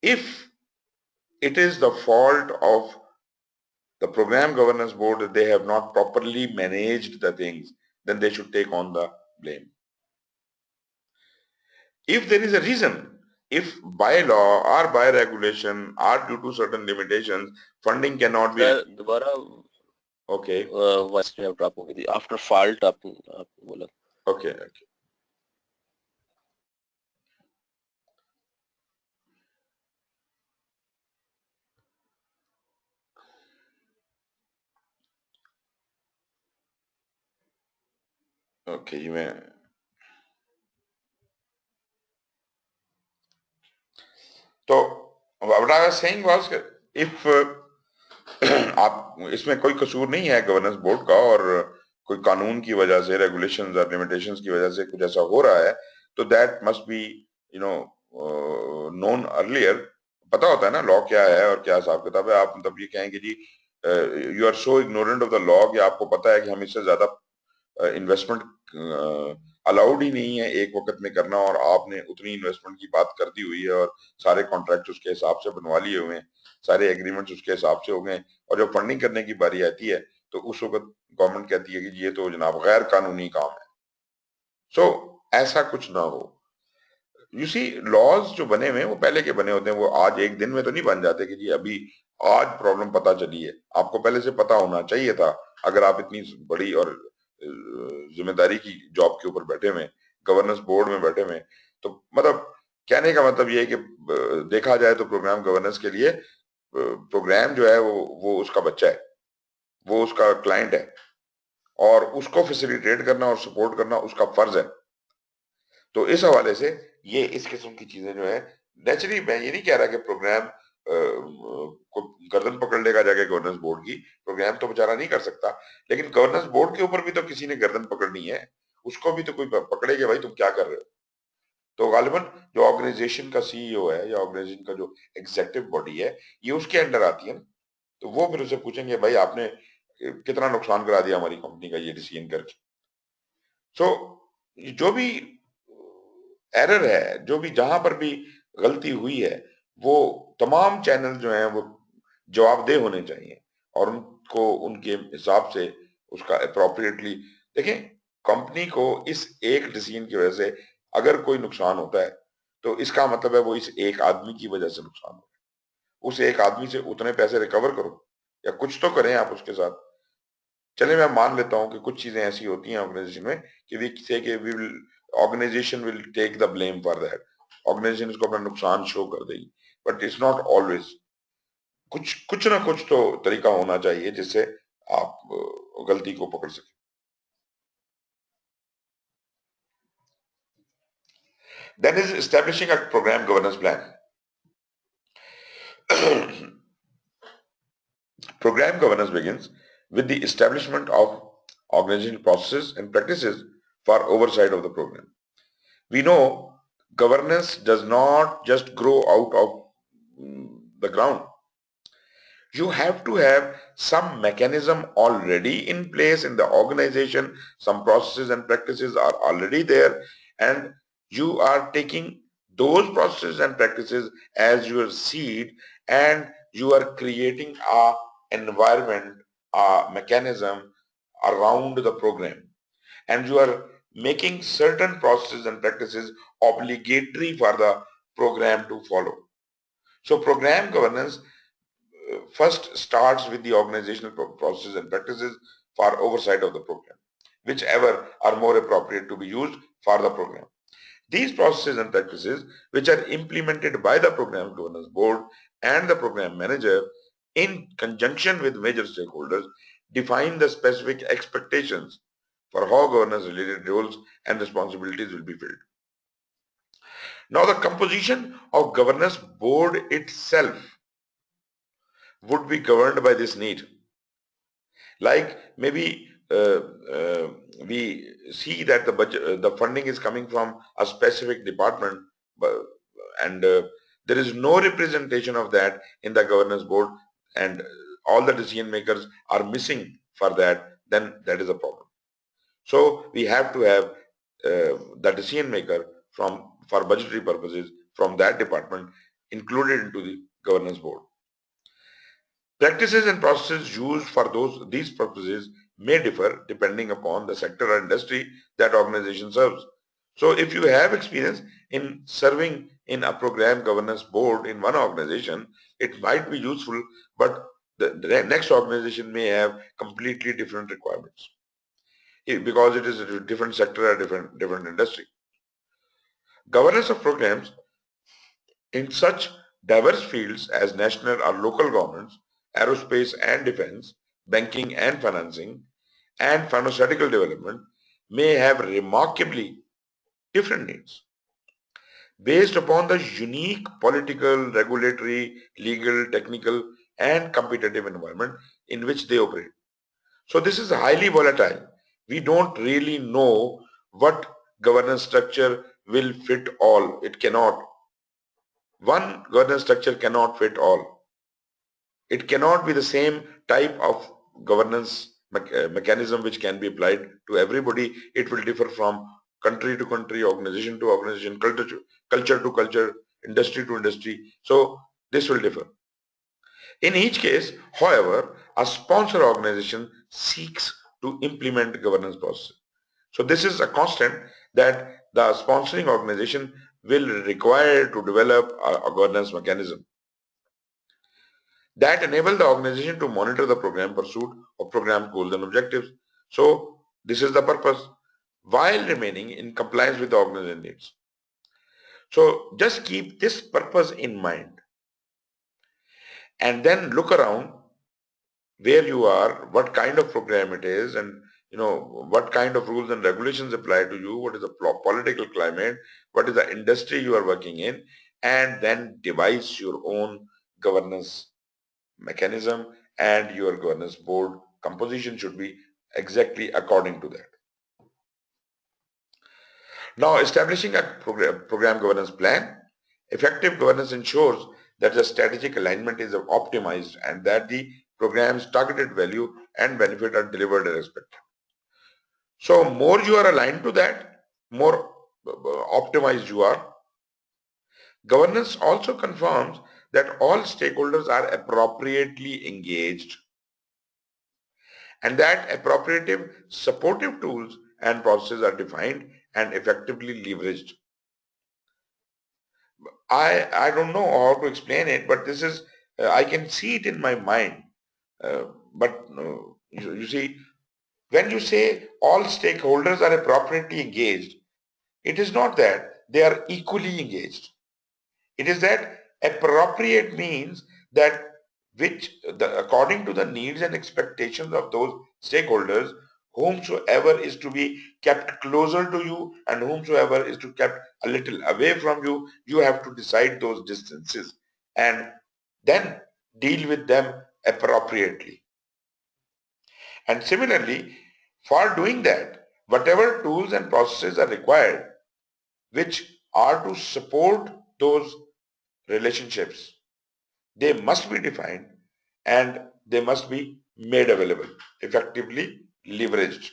if it is the fault of the program governance board that they have not properly managed the things, then they should take on the blame. If there is a reason, if by law or by regulation or due to certain limitations, funding cannot be...
दोबारा
Okay.
Voice जो है drop हो गई थी after fault आप बोला.
Okay. Okay, जी मैं... तो what I was saying was, if आप इसमें कोई कसूर नहीं है गवर्नेंस बोर्ड का, और कोई कानून की वजह से, रेगुलेशंस और लिमिटेशंस की वजह से कुछ ऐसा हो रहा है, तो that must be known earlier. पता होता है ना लॉ क्या है और क्या हिसाब किताब है. आप मतलब ये कहें कि जी you are so ignorant of the law कि आपको पता है कि हम इससे ज्यादा इन्वेस्टमेंट अलाउड ही नहीं है एक वक्त में करना, और आपने उतनी इन्वेस्टमेंट की बात कर दी हुई है और सारे कॉन्ट्रैक्ट उसके हिसाब से बनवा लिए हुए हैं, सारे एग्रीमेंट्स उसके हिसाब से हो गए, और जब फंडिंग करने की बारी आती है तो उस वक्त गवर्नमेंट कहती है कि ये तो जनाब गैर कानूनी काम है. सो ऐसा कुछ ना हो. यू सी, लॉज जो बने हुए हैं वो पहले के बने होते हैं. वो आज एक दिन में तो नहीं बन जाते कि जी अभी आज प्रॉब्लम पता चली है. आपको पहले से पता होना चाहिए था. अगर आप इतनी बड़ी और जिम्मेदारी की जॉब के ऊपर बैठे हुए, गवर्नेंस बोर्ड में बैठे हुए, तो मतलब कहने का मतलब ये है कि देखा जाए तो प्रोग्राम गवर्नेंस के लिए प्रोग्राम जो है वो उसका बच्चा है, वो उसका क्लाइंट है. और उसको फैसिलिटेट करना और सपोर्ट करना उसका फर्ज है। तो इस हवाले से ये इस किस्म की चीजें जो है, नेचुरली मैं ये नहीं कह रहा कि प्रोग्राम को गर्दन पकड़ लेगा जाके गवर्नेंस बोर्ड की, प्रोग्राम तो बेचारा नहीं कर सकता, लेकिन गवर्नेंस बोर्ड के ऊपर भी तो किसी ने गर्दन पकड़नी है, उसको भी तो कोई पकड़ेगा भाई तुम क्या कर रहे हो। तो गालिबन जो ऑर्गेनाइजेशन का सीईओ है या ऑर्गेनाइजेशन का जो एग्जीक्यूटिव बॉडी है, ये उसके अंडर आती है ना, तो वो फिर उसे पूछेंगे भाई आपने कितना नुकसान करा दिया हमारी कंपनी का ये डिसीजन करके। सो जो भी एरर है, जो भी जहां पर भी गलती हुई है, वो तमाम चैनल जो हैं वो जवाबदेह होने चाहिए और उनको उनके हिसाब से उसका अप्रोप्रिएटली देखें। कंपनी को इस एक डिसीजन की वजह से अगर कोई नुकसान होता है तो इसका मतलब है वो इस एक आदमी की वजह से नुकसान हो, उस एक आदमी से उतने पैसे रिकवर करो या कुछ तो करें आप उसके साथ। चले मैं मान लेता हूं कि कुछ चीजें ऐसी होती हैं ऑर्गेनाइजेशन में कि वी से कि we will organisation will take the blame for that, organisation इसको अपना नुकसान शो कर देगी, बट इट्स नॉट ऑलवेज। कुछ कुछ ना कुछ तो तरीका होना चाहिए जिससे आप गलती को पकड़ सकें। Then is establishing a program governance plan. Program governance begins with the establishment of organizational processes and practices for oversight of the program. We know governance does not just grow out of the ground. You have to have some mechanism already in place in the organization. Some processes and practices are already there, and you are taking those processes and practices as your seed, and you are creating a environment, a mechanism around the program, and you are making certain processes and practices obligatory for the program to follow. So program governance first starts with the organizational processes and practices for oversight of the program, whichever are more appropriate to be used for the program. These processes and practices, which are implemented by the program governance board and the program manager in conjunction with major stakeholders, define the specific expectations for how governance related roles and responsibilities will be filled. Now, the composition of governance board itself would be governed by this need. Like maybe we see that the budget, the funding is coming from a specific department, and there is no representation of that in the governance board, and all the decision makers are missing for that. Then that is a problem. So we have to have the decision maker from for budgetary purposes from that department included into the governance board. Practices and processes used for these purposes may differ depending upon the sector or industry that organization serves. So if you have experience in serving in a program governance board in one organization, it might be useful, but the next organization may have completely different requirements because it is a different sector or different industry. Governance of programs in such diverse fields as national or local governments, aerospace and defense, banking and financing, and pharmaceutical development may have remarkably different needs based upon the unique political, regulatory, legal, technical, and competitive environment in which they operate. So this is highly volatile. We don't really know what governance structure will fit all. It cannot. One governance structure cannot fit all. It cannot be the same type of governance mechanism which can be applied to everybody. It will differ from country to country, organization to organization, culture to culture, industry to industry. So this will differ. In each case, however, a sponsor organization seeks to implement governance process. So this is a constant that the sponsoring organization will require to develop a governance mechanism that enable the organization to monitor the program pursuit of program goals and objectives. So this is the purpose while remaining in compliance with the organization needs. So just keep this purpose in mind and then look around where you are, what kind of program it is, and what kind of rules and regulations apply to you, what is the political climate, what is the industry you are working in, and then devise your own governance mechanism, and your governance board composition should be exactly according to that. Now, establishing a program governance plan, effective governance ensures that the strategic alignment is optimized and that the program's targeted value and benefit are delivered as expected. So more you are aligned to that, more optimized you are. Governance also confirms that all stakeholders are appropriately engaged and that appropriate supportive tools and processes are defined and effectively leveraged. I don't know how to explain it, but this is, I can see it in my mind. But you see, when you say all stakeholders are appropriately engaged, it is not that they are equally engaged. It is that appropriate means that according to the needs and expectations of those stakeholders, whomsoever is to be kept closer to you and whomsoever is to kept a little away from you, you have to decide those distances and then deal with them appropriately. And similarly, for doing that, whatever tools and processes are required, which are to support those relationships, they must be defined and they must be made available, effectively leveraged.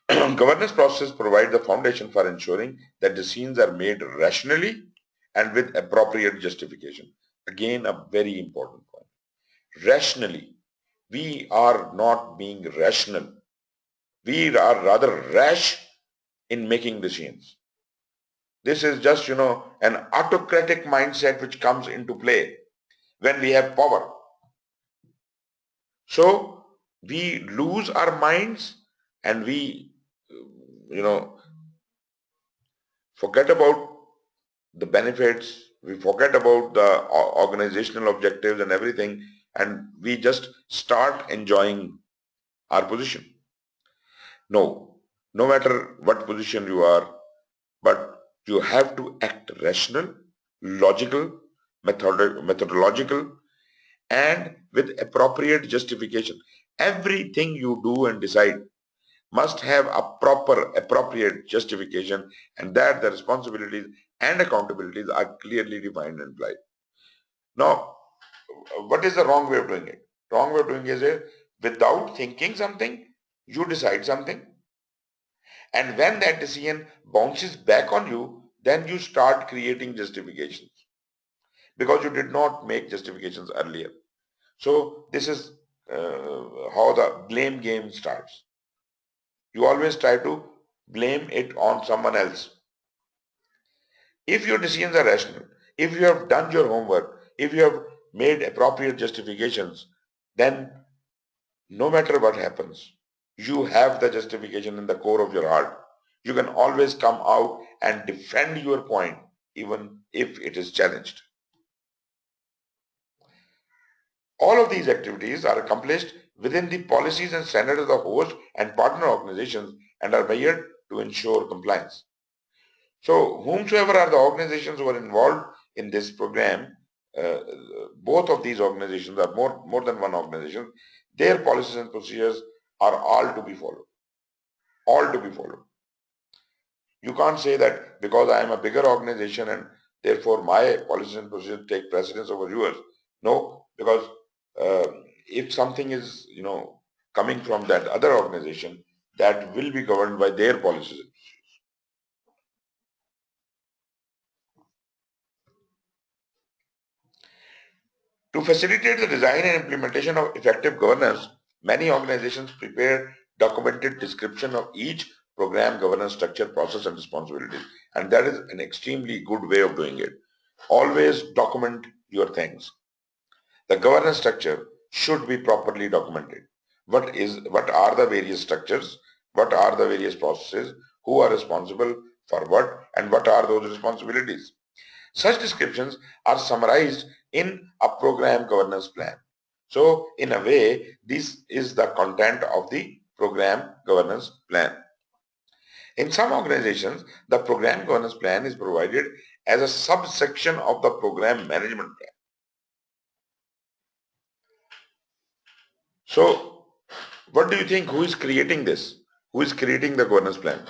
Governance processes provide the foundation for ensuring that decisions are made rationally and with appropriate justification. Again, a very important point. Rationally. We are not being rational. We are rather rash in making decisions. This is just, an autocratic mindset which comes into play when we have power. So we lose our minds and we, forget about the benefits, we forget about the organizational objectives and everything, and we just start enjoying our position. No matter what position you are, but you have to act rational, logical, methodological, and with appropriate justification. Everything you do and decide must have a proper, appropriate justification, and that the responsibilities and accountabilities are clearly defined and applied. Now, what is the wrong way of doing it? Wrong way of doing is without thinking something, you decide something, and when that decision bounces back on you, then you start creating justifications because you did not make justifications earlier. So this is how the blame game starts. You always try to blame it on someone else. If your decisions are rational, if you have done your homework, if you have made appropriate justifications, then no matter what happens, you have the justification in the core of your heart. You can always come out and defend your point even if it is challenged. All of these activities are accomplished within the policies and standards of the host and partner organizations and are measured to ensure compliance. So whomsoever are the organizations who are involved in this program, both of these organizations are more than one organization, their policies and procedures are all to be followed. All to be followed. You can't say that because I am a bigger organization and therefore my policies and procedures take precedence over yours. No, because if something is, coming from that other organization, that will be governed by their policies. To facilitate the design and implementation of effective governance, many organizations prepare documented description of each program governance structure, process and responsibilities. And that is an extremely good way of doing it. Always document your things. The governance structure should be properly documented. What are the various structures? What are the various processes? Who are responsible for what? And what are those responsibilities? Such descriptions are summarized in a program governance plan. So in a way, this is the content of the program governance plan. In some organizations, the program governance plan is provided as a subsection of the program management plan. So what do you think? Who is creating this? Who is creating the governance plan?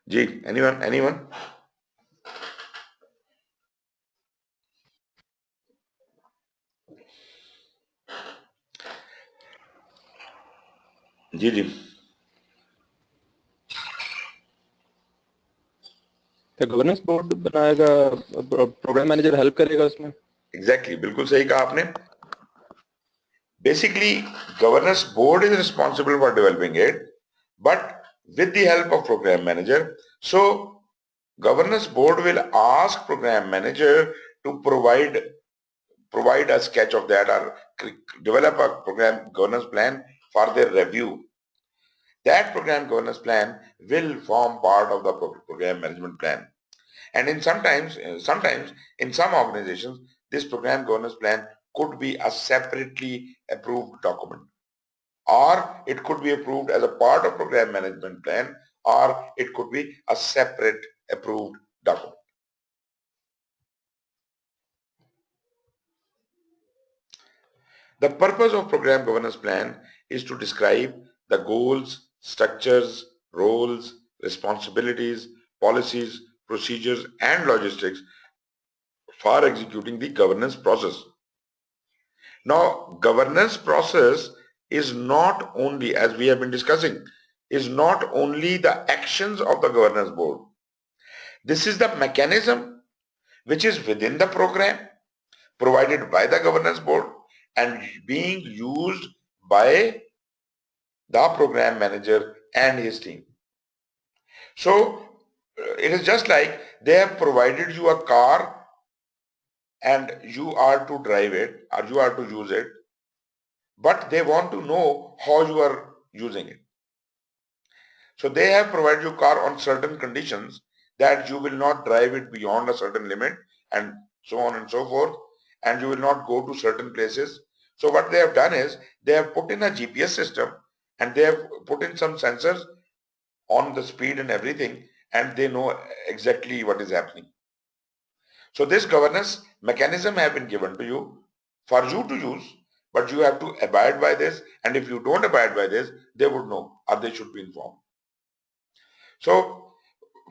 Ji, anyone? Anyone? जी जी
तो governance board बनाएगा, programme manager help करेगा उसमें.
Exactly, बिल्कुल सही कहा आपने. Basically, governance board is responsible for developing it, but with the help of program manager. So governance board will ask program manager to provide a sketch of that, or develop a program governance plan for their review. That program governance plan will form part of the program management plan. And sometimes in some organizations, this program governance plan could be a separately approved document, or it could be approved as a part of program management plan, or it could be a separate approved document. The purpose of program governance plan is to describe the goals, structures, roles, responsibilities, policies, procedures, and logistics for executing the governance process. Now, governance process is not only, as we have been discussing, is not only the actions of the governance board. This is the mechanism which is within the program, provided by the governance board, and being used by the program manager and his team. So it is just like they have provided you a car and you are to drive it or you are to use it, but they want to know how you are using it. So they have provided you car on certain conditions, that you will not drive it beyond a certain limit and so on and so forth, and you will not go to certain places. So what they have done is they have put in a GPS system and they have put in some sensors on the speed and everything, and they know exactly what is happening. So this governance mechanism have been given to you for you to use, but you have to abide by this, and if you don't abide by this, they would know or they should be informed. So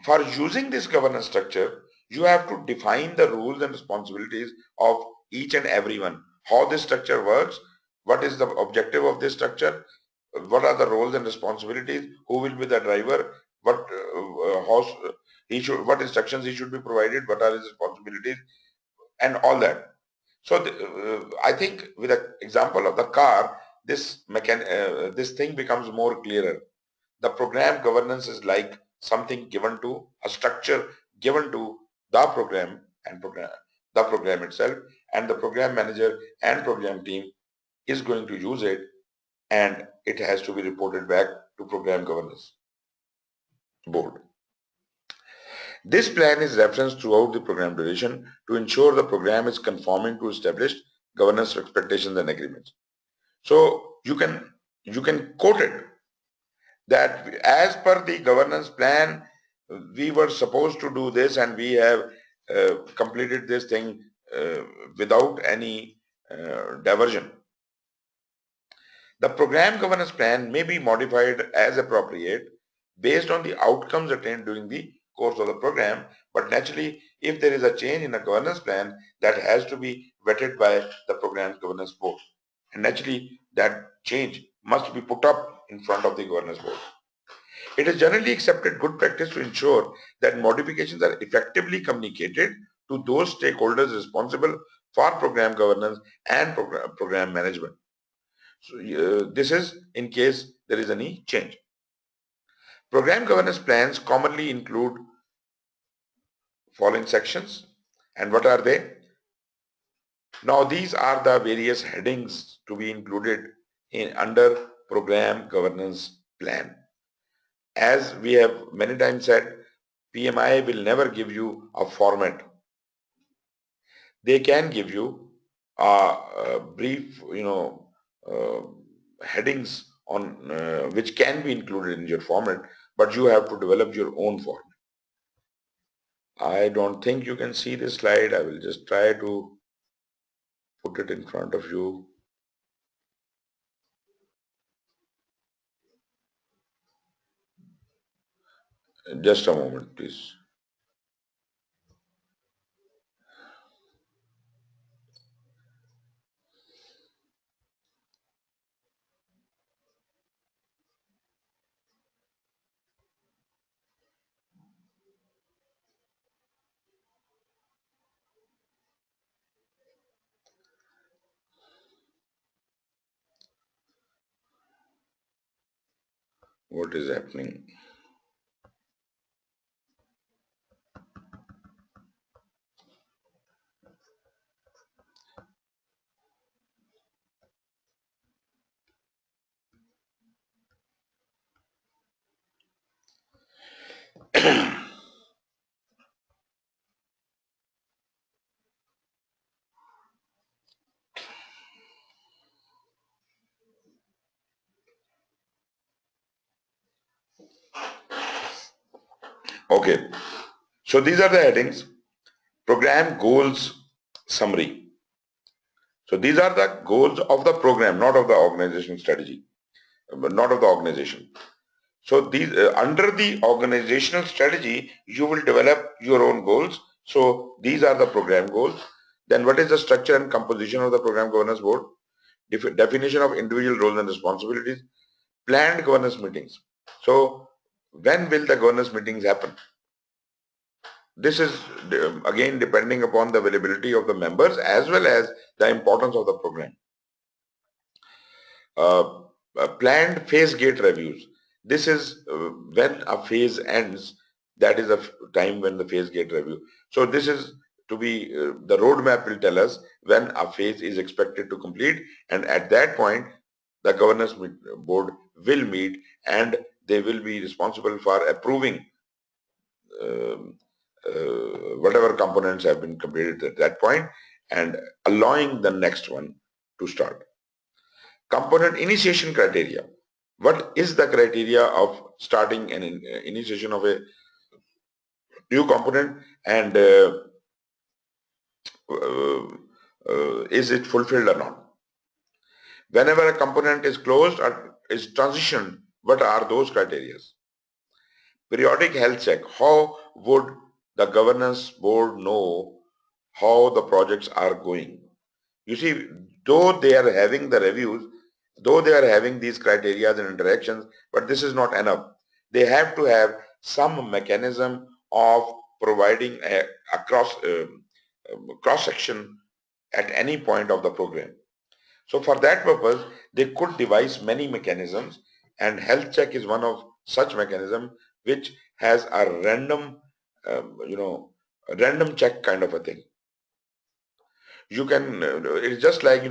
for using this governance structure, you have to define the rules and responsibilities of each and every one. How this structure works, what is the objective of this structure, what are the roles and responsibilities, who will be the driver, what what instructions he should be provided, what are his responsibilities, and all that. So I think with the example of the car, this thing becomes more clearer. The program governance is like something given to, a structure given to the program and the program itself, and the program manager and program team is going to use it, and it has to be reported back to program governance board. This plan is referenced throughout the program duration to ensure the program is conforming to established governance expectations and agreements. So you can quote it that as per the governance plan, we were supposed to do this and we have completed this thing without any diversion. The program governance plan may be modified as appropriate based on the outcomes attained during the course of the program, but naturally, if there is a change in a governance plan, that has to be vetted by the program governance board. And naturally, that change must be put up in front of the governance board. It is generally accepted good practice to ensure that modifications are effectively communicated to those stakeholders responsible for program governance and program management. So this is in case there is any change. Program governance plans commonly include following sections. And what are they? Now these are the various headings to be included in under program governance plan. As we have many times said, PMI will never give you a format. They can give you a brief, headings on which can be included in your format, but you have to develop your own format. I don't think you can see this slide. I will just try to put it in front of you. Just a moment, please. What is happening? Okay, so these are the headings. Program goals summary. So these are the goals of the program, not of the organization strategy, not of the organization. So these under the organizational strategy, you will develop your own goals. So these are the program goals. Then what is the structure and composition of the program governance board? Definition of individual roles and responsibilities. Planned governance meetings. So when will the governance meetings happen? This is again depending upon the availability of the members as well as the importance of the program. Planned phase gate reviews. This is when a phase ends, that is a time when the phase gate review. So this is to be, the roadmap will tell us when a phase is expected to complete, and at that point the governance board will meet and they will be responsible for approving um, whatever components have been completed at that point and allowing the next one to start. Component initiation criteria. What is the criteria of starting an initiation of a new component, and is it fulfilled or not? Whenever a component is closed or is transitioned, what are those criteria? Periodic health check. How would the governance board know how the projects are going? You see, though they are having the reviews, though they are having these criteria and interactions, but this is not enough. They have to have some mechanism of providing a cross section at any point of the program. So for that purpose, they could devise many mechanisms, and health check is one of such mechanism which has a random, a random check kind of a thing. You can, it's just like,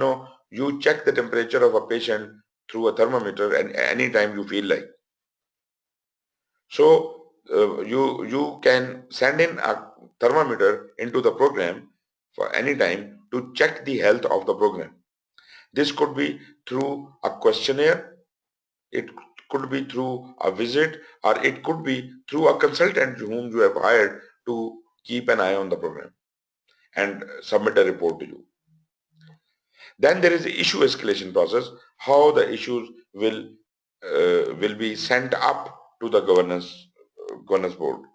you check the temperature of a patient through a thermometer and anytime you feel like. So you can send in a thermometer into the program for any time to check the health of the program. This could be through a questionnaire, it could be through a visit, or it could be through a consultant whom you have hired to keep an eye on the program and submit a report to you. Then there is the issue escalation process, how the issues will be sent up to the governance board.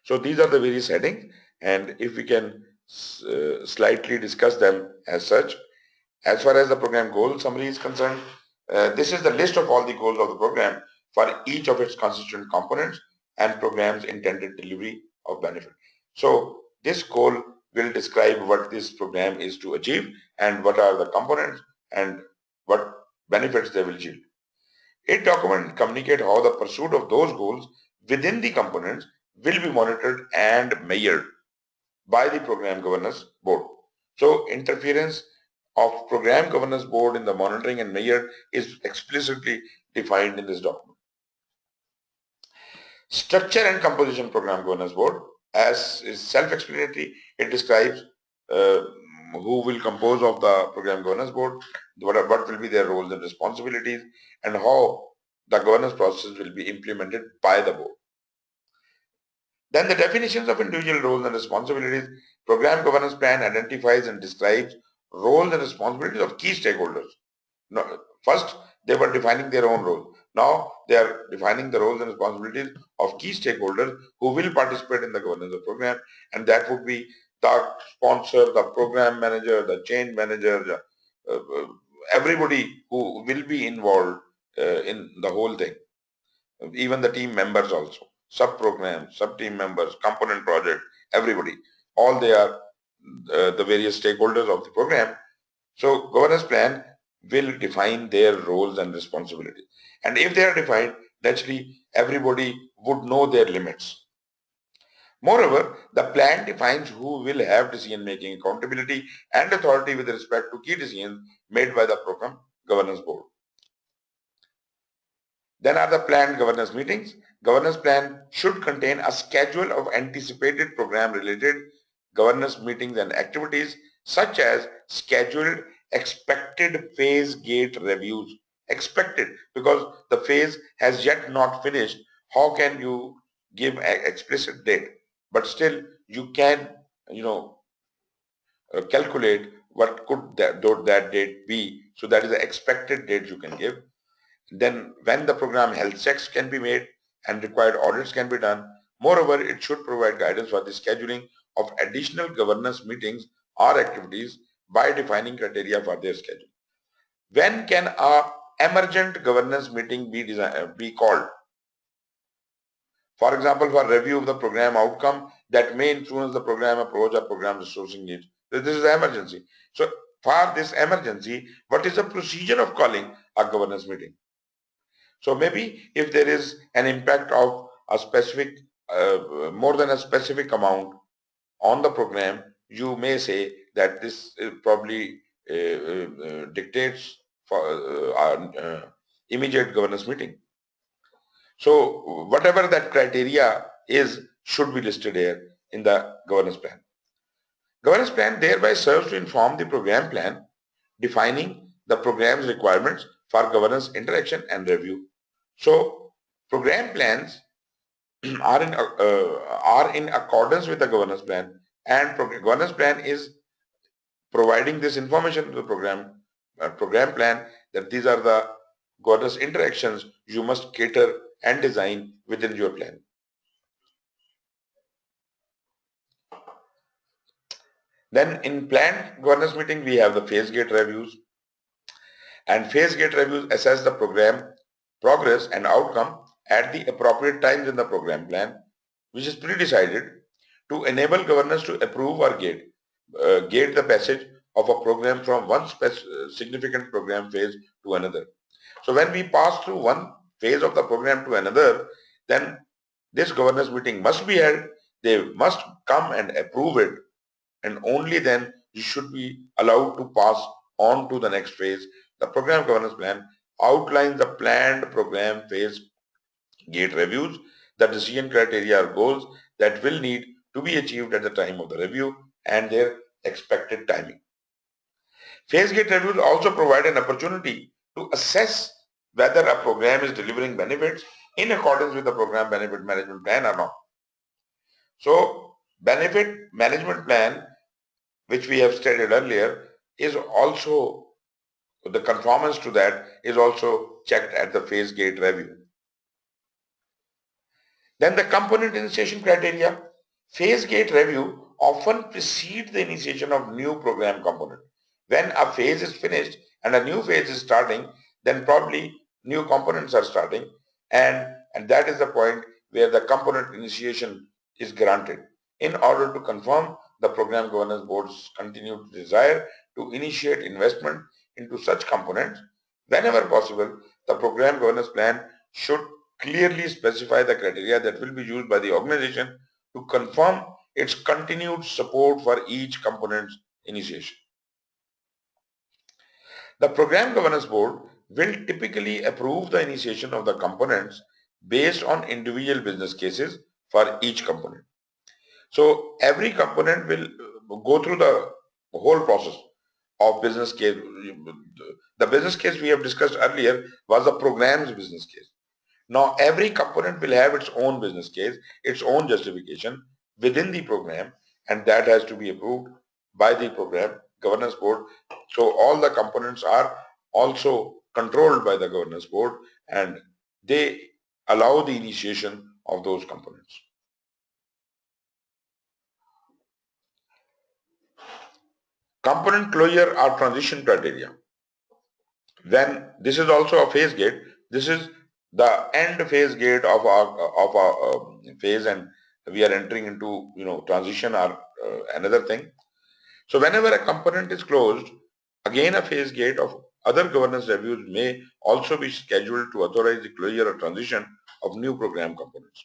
So these are the various headings, and if we can slightly discuss them as such. As far as the program goal summary is concerned, this is the list of all the goals of the program for each of its constituent components and program's intended delivery of benefit. So this goal will describe what this program is to achieve and what are the components and what benefits they will yield. It documents and communicate how the pursuit of those goals within the components will be monitored and measured by the program governance board. So interference of program governance board in the monitoring and measure is explicitly defined in this document. Structure and composition program governance board, as is self-explanatory, it describes uh, who will compose of the program governance board, what will be their roles and responsibilities, and how the governance process will be implemented by the board. Then the definitions of individual roles and responsibilities. Program governance plan identifies and describes roles and responsibilities of key stakeholders. No, first, they were defining their own role. Now, they are defining the roles and responsibilities of key stakeholders who will participate in the governance of the program, and that would be the sponsor, the program manager, the change manager, everybody who will be involved in the whole thing, even the team members also, sub-programs, sub-team members, component project, everybody, all they are the various stakeholders of the program. So governance plan will define their roles and responsibilities. And if they are defined, naturally everybody would know their limits. Moreover, the plan defines who will have decision-making accountability and authority with respect to key decisions made by the program governance board. Then are the planned governance meetings. Governance plan should contain a schedule of anticipated program-related governance meetings and activities, such as scheduled expected phase gate reviews. Expected, because the phase has yet not finished. How can you give an explicit date? But still, you can, calculate what could that date be. So that is the expected date you can give. Then when the program health checks can be made and required audits can be done. Moreover, it should provide guidance for the scheduling of additional governance meetings or activities by defining criteria for their schedule. When can a emergent governance meeting be called? For example, for review of the program outcome that may influence the program approach or program resourcing needs. This is an emergency. So for this emergency, what is the procedure of calling a governance meeting? So maybe if there is an impact of a specific, more than a specific amount on the program, you may say that this probably dictates for immediate governance meeting. So whatever that criteria is should be listed here in the governance plan. Governance plan thereby serves to inform the program plan, defining the program's requirements for governance interaction and review. So program plans are in accordance with the governance plan, and governance plan is providing this information to the program plan that these are the governance interactions you must cater and design within your plan. Then in planned governance meeting, we have the phase gate reviews, and phase gate reviews assess the program progress and outcome at the appropriate times in the program plan, which is pre-decided to enable governance to approve or gate the passage of a program from one significant program phase to another. So when we pass through one phase of the program to another, then this governance meeting must be held. They must come and approve it, and only then you should be allowed to pass on to the next phase. The program governance plan outlines the planned program phase gate reviews, the decision criteria or goals that will need to be achieved at the time of the review and their expected timing. Phase gate reviews also provide an opportunity to assess whether a program is delivering benefits in accordance with the program benefit management plan or not. So benefit management plan, which we have stated earlier, is also, the conformance to that is also checked at the phase gate review. Then the component initiation criteria. Phase gate review often precedes the initiation of new program component. When a phase is finished and a new phase is starting, then probably new components are starting, and that is the point where the component initiation is granted in order to confirm the program governance board's continued desire to initiate investment into such components. Whenever possible, the program governance plan should clearly specify the criteria that will be used by the organization to confirm its continued support for each component's initiation. The program governance board will typically approve the initiation of the components based on individual business cases for each component. So every component will go through the whole process of business case. The business case we have discussed earlier was the program's business case. Now every component will have its own business case, its own justification within the program, and that has to be approved by the program governance board. So all the components are also controlled by the governance board, and they allow the initiation of those components. Component closure or transition criteria. When this is also a phase gate, this is the end phase gate of our phase, and we are entering into transition or another thing. So whenever a component is closed, again a phase gate of other governance reviews may also be scheduled to authorize the closure or transition of new program components.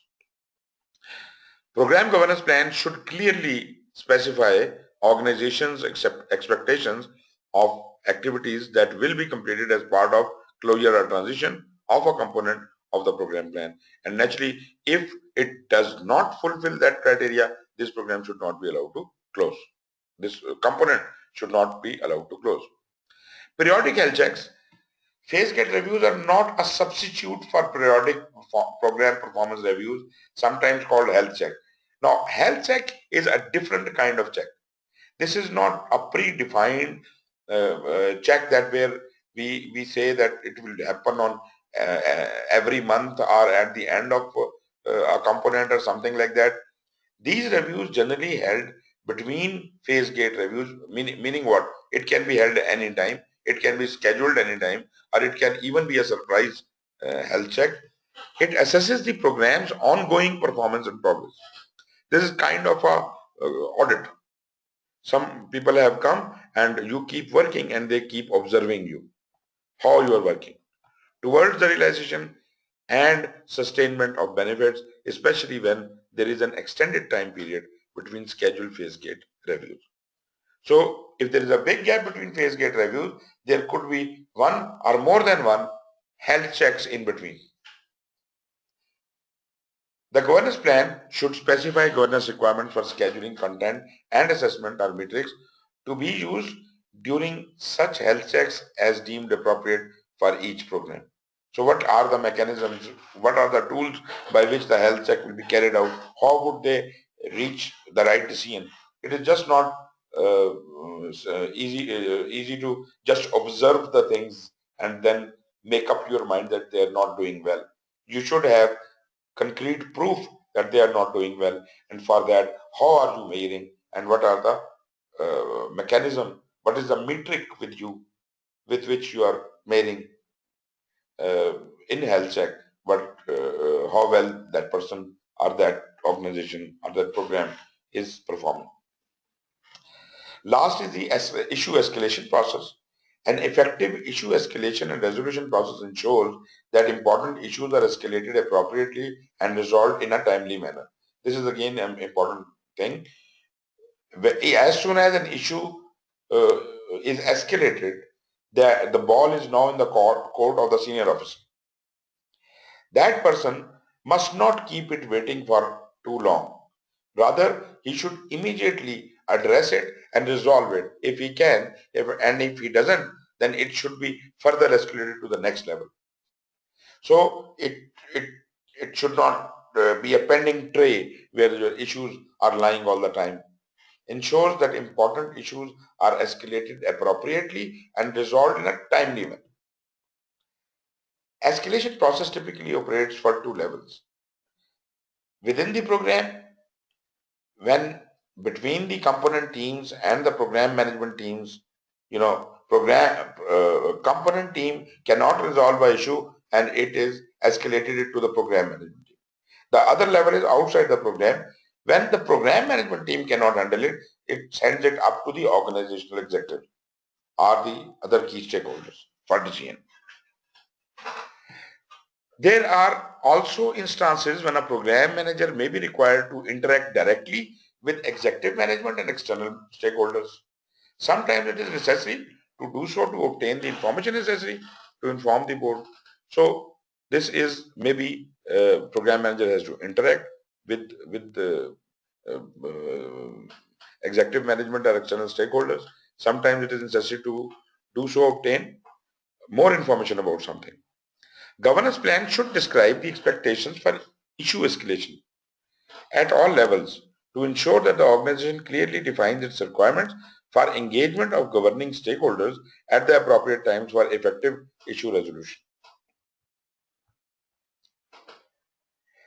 Program governance plan should clearly specify organizations' expectations of activities that will be completed as part of closure or transition of a component of the program plan. And naturally, if it does not fulfill that criteria, this program should not be allowed to close. This component should not be allowed to close. Periodic health checks. Phase gate reviews are not a substitute for periodic program performance reviews, sometimes called health check. Now, health check is a different kind of check. This is not a predefined check that where we say that it will happen on every month or at the end of a component or something like that. These reviews generally held between phase gate reviews, meaning what? It can be held anytime, it can be scheduled anytime, or it can even be a surprise health check. It assesses the program's ongoing performance and progress. This is kind of a audit. Some people have come and you keep working and they keep observing you, how you are working towards the realization and sustainment of benefits, especially when there is an extended time period between scheduled phase gate reviews. So if there is a big gap between phase gate reviews, there could be one or more than one health checks in between. The governance plan should specify governance requirements for scheduling content and assessment or metrics to be used during such health checks as deemed appropriate for each program. So what are the mechanisms, what are the tools by which the health check will be carried out? How would they reach the right decision? It is just not easy to just observe the things and then make up your mind that they are not doing well. You should have concrete proof that they are not doing well, and for that, how are you measuring and what are the mechanism, what is the metric with which you are measuring in health check, but how well that person or that organization or that program is performing. Last is the issue escalation process. An effective issue escalation and resolution process ensures that important issues are escalated appropriately and resolved in a timely manner. This is again an important thing. As soon as an issue is escalated, the ball is now in the court of the senior officer. That person must not keep it waiting for too long. Rather, he should immediately address it and resolve it if he can, and if he doesn't, then it should be further escalated to the next level. So it should not be a pending tray where the issues are lying all the time. Ensures that important issues are escalated appropriately and resolved in a timely manner. Escalation process typically operates for two levels. Within the program, when between the component teams and the program management teams, component team cannot resolve an issue and it is escalated to the program management team. The other level is outside the program. When the program management team cannot handle it, it sends it up to the organizational executive or the other key stakeholders for decision. There are also instances when a program manager may be required to interact directly with executive management and external stakeholders. Sometimes it is necessary to do so to obtain the information necessary to inform the board. So this is maybe program manager has to interact with the executive management or external stakeholders. Sometimes it is necessary to do so, obtain more information about something. Governance plan should describe the expectations for issue escalation at all levels to ensure that the organization clearly defines its requirements for engagement of governing stakeholders at the appropriate times for effective issue resolution.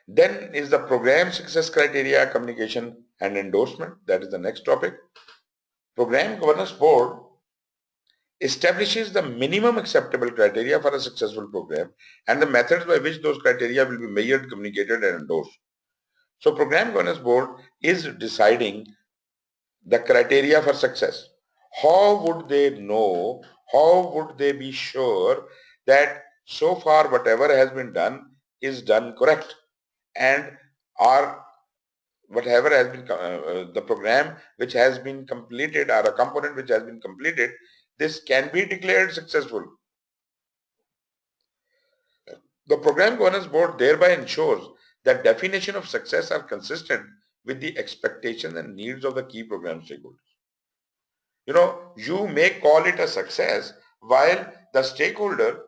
Then is the program success criteria, communication and endorsement. That is the next topic. Program Governance Board establishes the minimum acceptable criteria for a successful program and the methods by which those criteria will be measured, communicated and endorsed. So Program Governance Board is deciding the criteria for success. How would they know, how would they be sure that so far whatever has been done is done correct, and whatever has been the program which has been completed or a component which has been completed, this can be declared successful. The Program Governance Board thereby ensures that definition of success are consistent with the expectations and needs of the key program stakeholders. You may call it a success while the stakeholder,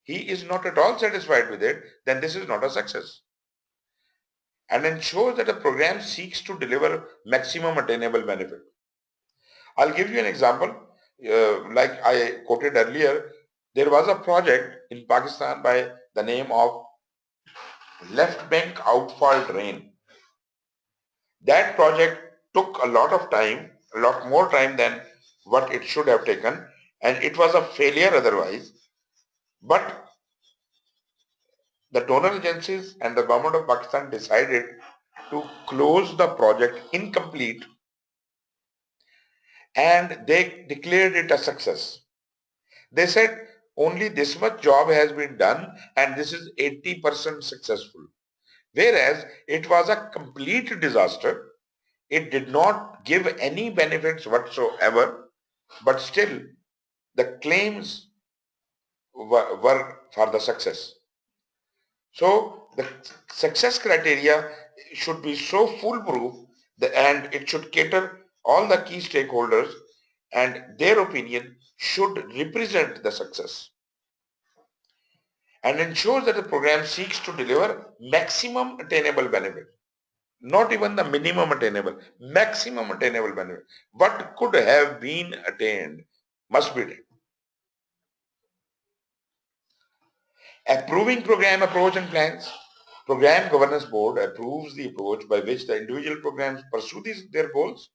he is not at all satisfied with it, then this is not a success. And ensures that a program seeks to deliver maximum attainable benefit. I'll give you an example. Like I quoted earlier, there was a project in Pakistan by the name of Left Bank Outfall Drain. That project took a lot of time, a lot more time than what it should have taken, and it was a failure otherwise. But the donor agencies and the government of Pakistan decided to close the project incomplete, and they declared it a success. They said only this much job has been done and this is 80% successful. Whereas it was a complete disaster. It did not give any benefits whatsoever, but still the claims were for the success. So the success criteria should be so foolproof and it should cater all the key stakeholders, and their opinion should represent the success and ensure that the program seeks to deliver maximum attainable benefit. Not even the minimum attainable, maximum attainable benefit. What could have been attained must be done. Approving program approach and plans. Program Governance Board approves the approach by which the individual programs pursue their goals.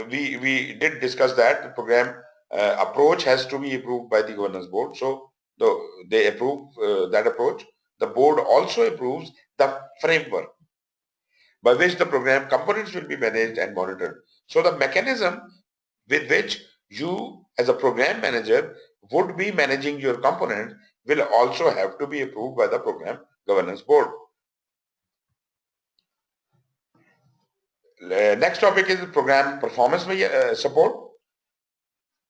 We did discuss that the program approach has to be approved by the Governance Board. So they approve that approach. The board also approves the framework by which the program components will be managed and monitored. So the mechanism with which you as a program manager would be managing your component will also have to be approved by the Program Governance Board. Next topic is program performance support.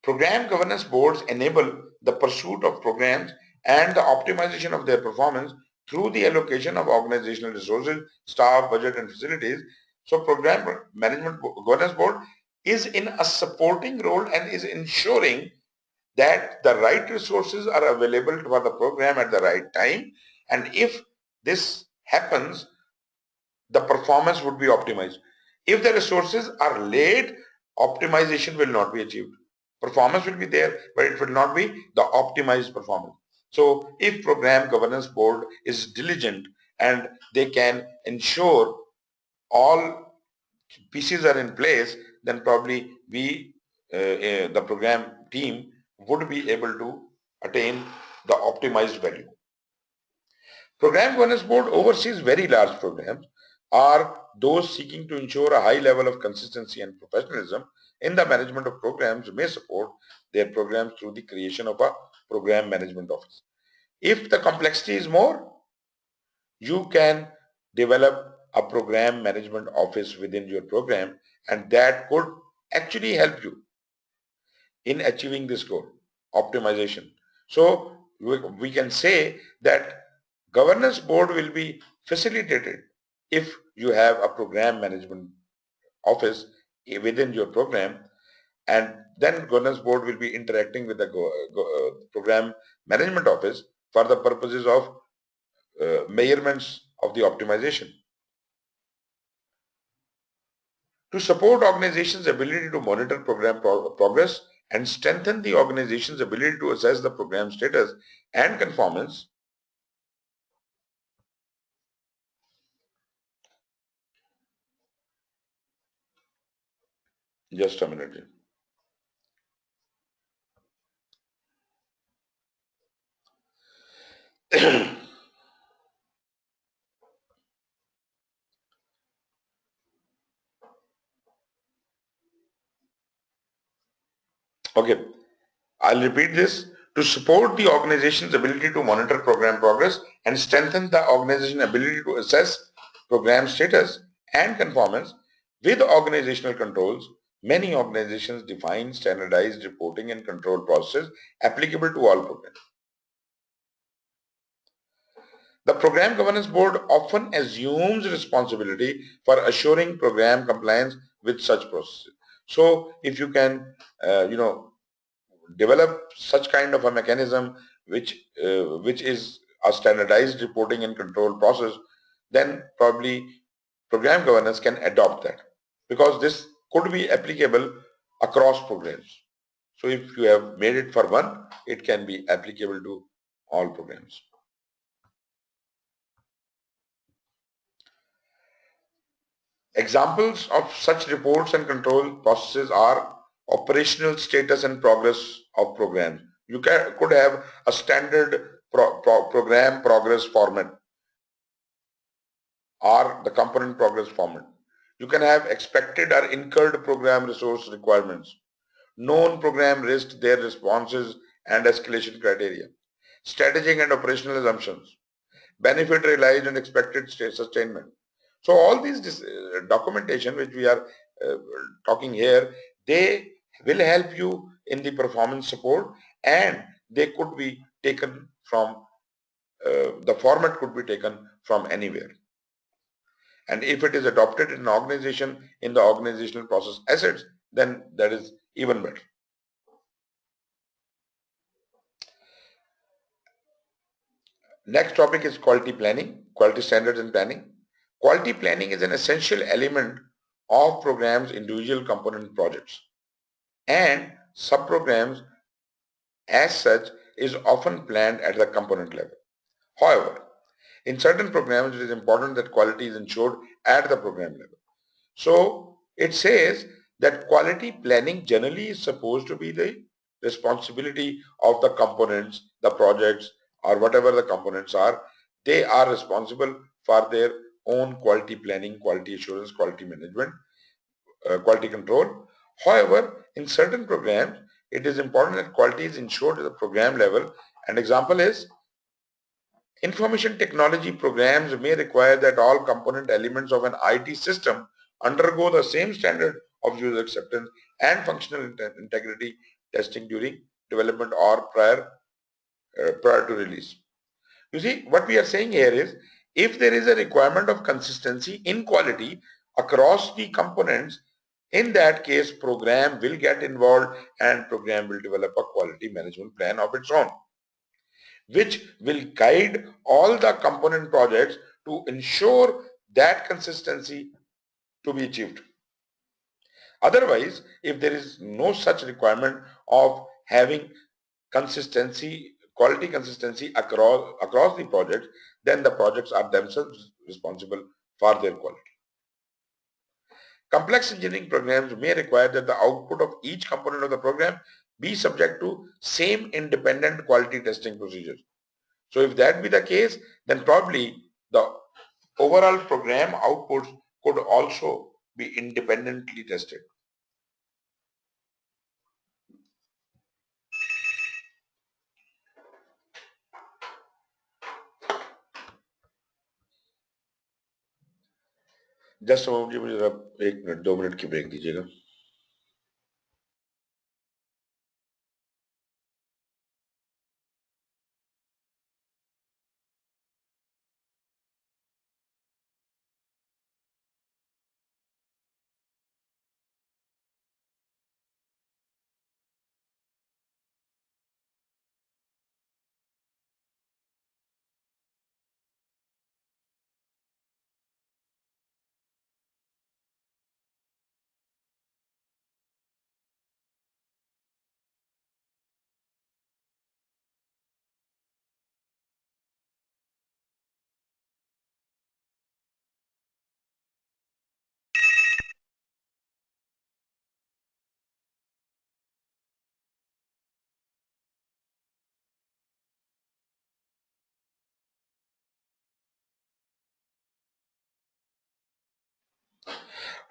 Program governance boards enable the pursuit of programs and the optimization of their performance through the allocation of organizational resources, staff, budget and facilities. So Program Management Governance Board is in a supporting role and is ensuring that the right resources are available for the program at the right time, and if this happens, the performance would be optimized. If the resources are late, optimization will not be achieved. Performance will be there, but it will not be the optimized performance. So if Program Governance Board is diligent and they can ensure all pieces are in place, then probably the program team would be able to attain the optimized value. Program Governance Board oversees very large programs or those seeking to ensure a high level of consistency and professionalism in the management of programs may support their programs through the creation of a program management office. If the complexity is more, you can develop a program management office within your program, and that could actually help you in achieving this goal, optimization. So we can say that Governance board will be facilitated if you have a program management office within your program, and then governance board will be interacting with the program management office for the purposes of measurements of the optimization. To support organizations' ability to monitor program progress and strengthen the organization's ability to assess the program status and conformance, just a minute. Okay, I'll repeat this. To support the organization's ability to monitor program progress and strengthen the organization's ability to assess program status and conformance with organizational controls, many organizations define standardized reporting and control processes applicable to all programs. The Program Governance Board often assumes responsibility for assuring program compliance with such processes. So if you can, develop such kind of a mechanism which is a standardized reporting and control process, then probably program governance can adopt that, because this could be applicable across programs. So if you have made it for one, it can be applicable to all programs. Examples of such reports and control processes are operational status and progress of programs. You could have a standard program progress format or the component progress format. You can have expected or incurred program resource requirements, known program risks, their responses and escalation criteria, strategic and operational assumptions, benefit realized and expected sustainment. So all these documentation which we are talking here, they will help you in the performance support, and they could be taken from, the format could be taken from anywhere. And if it is adopted in an organization, in the organizational process assets, then that is even better. Next topic is quality planning, quality standards and planning. Quality planning is an essential element of programs' individual component projects, and subprograms as such is often planned at the component level. However, in certain programs it is important that quality is ensured at the program level. So it says that quality planning generally is supposed to be the responsibility of the components, the projects, or whatever the components are. They are responsible for their own quality planning, quality assurance, quality management, quality control. However, in certain programs, it is important that quality is ensured at the program level. An example is information technology programs may require that all component elements of an IT system undergo the same standard of user acceptance and functional integrity testing during development or prior to release. You see, what we are saying here is, if there is a requirement of consistency in quality across the components, in that case program will get involved and program will develop a quality management plan of its own, which will guide all the component projects to ensure that consistency to be achieved. Otherwise, if there is no such requirement of having consistency, quality consistency across the projects, then the projects are themselves responsible for their quality. Complex engineering programs may require that the output of each component of the program be subject to same independent quality testing procedures. So if that be the case, then probably the overall program outputs could also be independently tested. Just मुझे मुझे जरा 1 minute 2 minute की break दीजिएगा.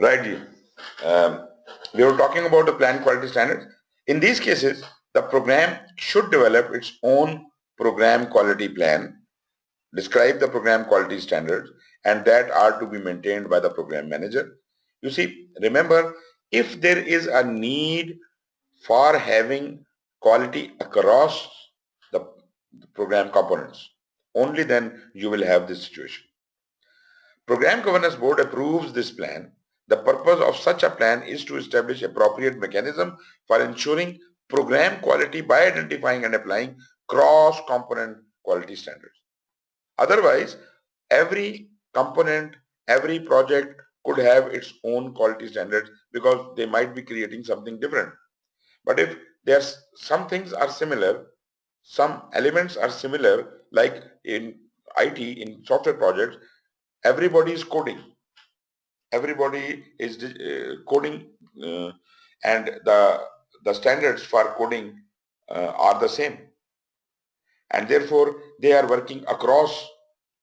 Right, Ji. We were talking about the plan quality standards. In these cases, the program should develop its own program quality plan, describe the program quality standards, and that are to be maintained by the program manager. You see, remember, if there is a need for having quality across the program components, only then you will have this situation. Program Governance Board approves this plan. The purpose of such a plan is to establish appropriate mechanism for ensuring program quality by identifying and applying cross-component quality standards. Otherwise, every component, every project could have its own quality standards because they might be creating something different. But if there's some things are similar, some elements are similar, like in IT, in software projects, everybody is coding. Everybody is coding, and the standards for coding are the same, and therefore they are working across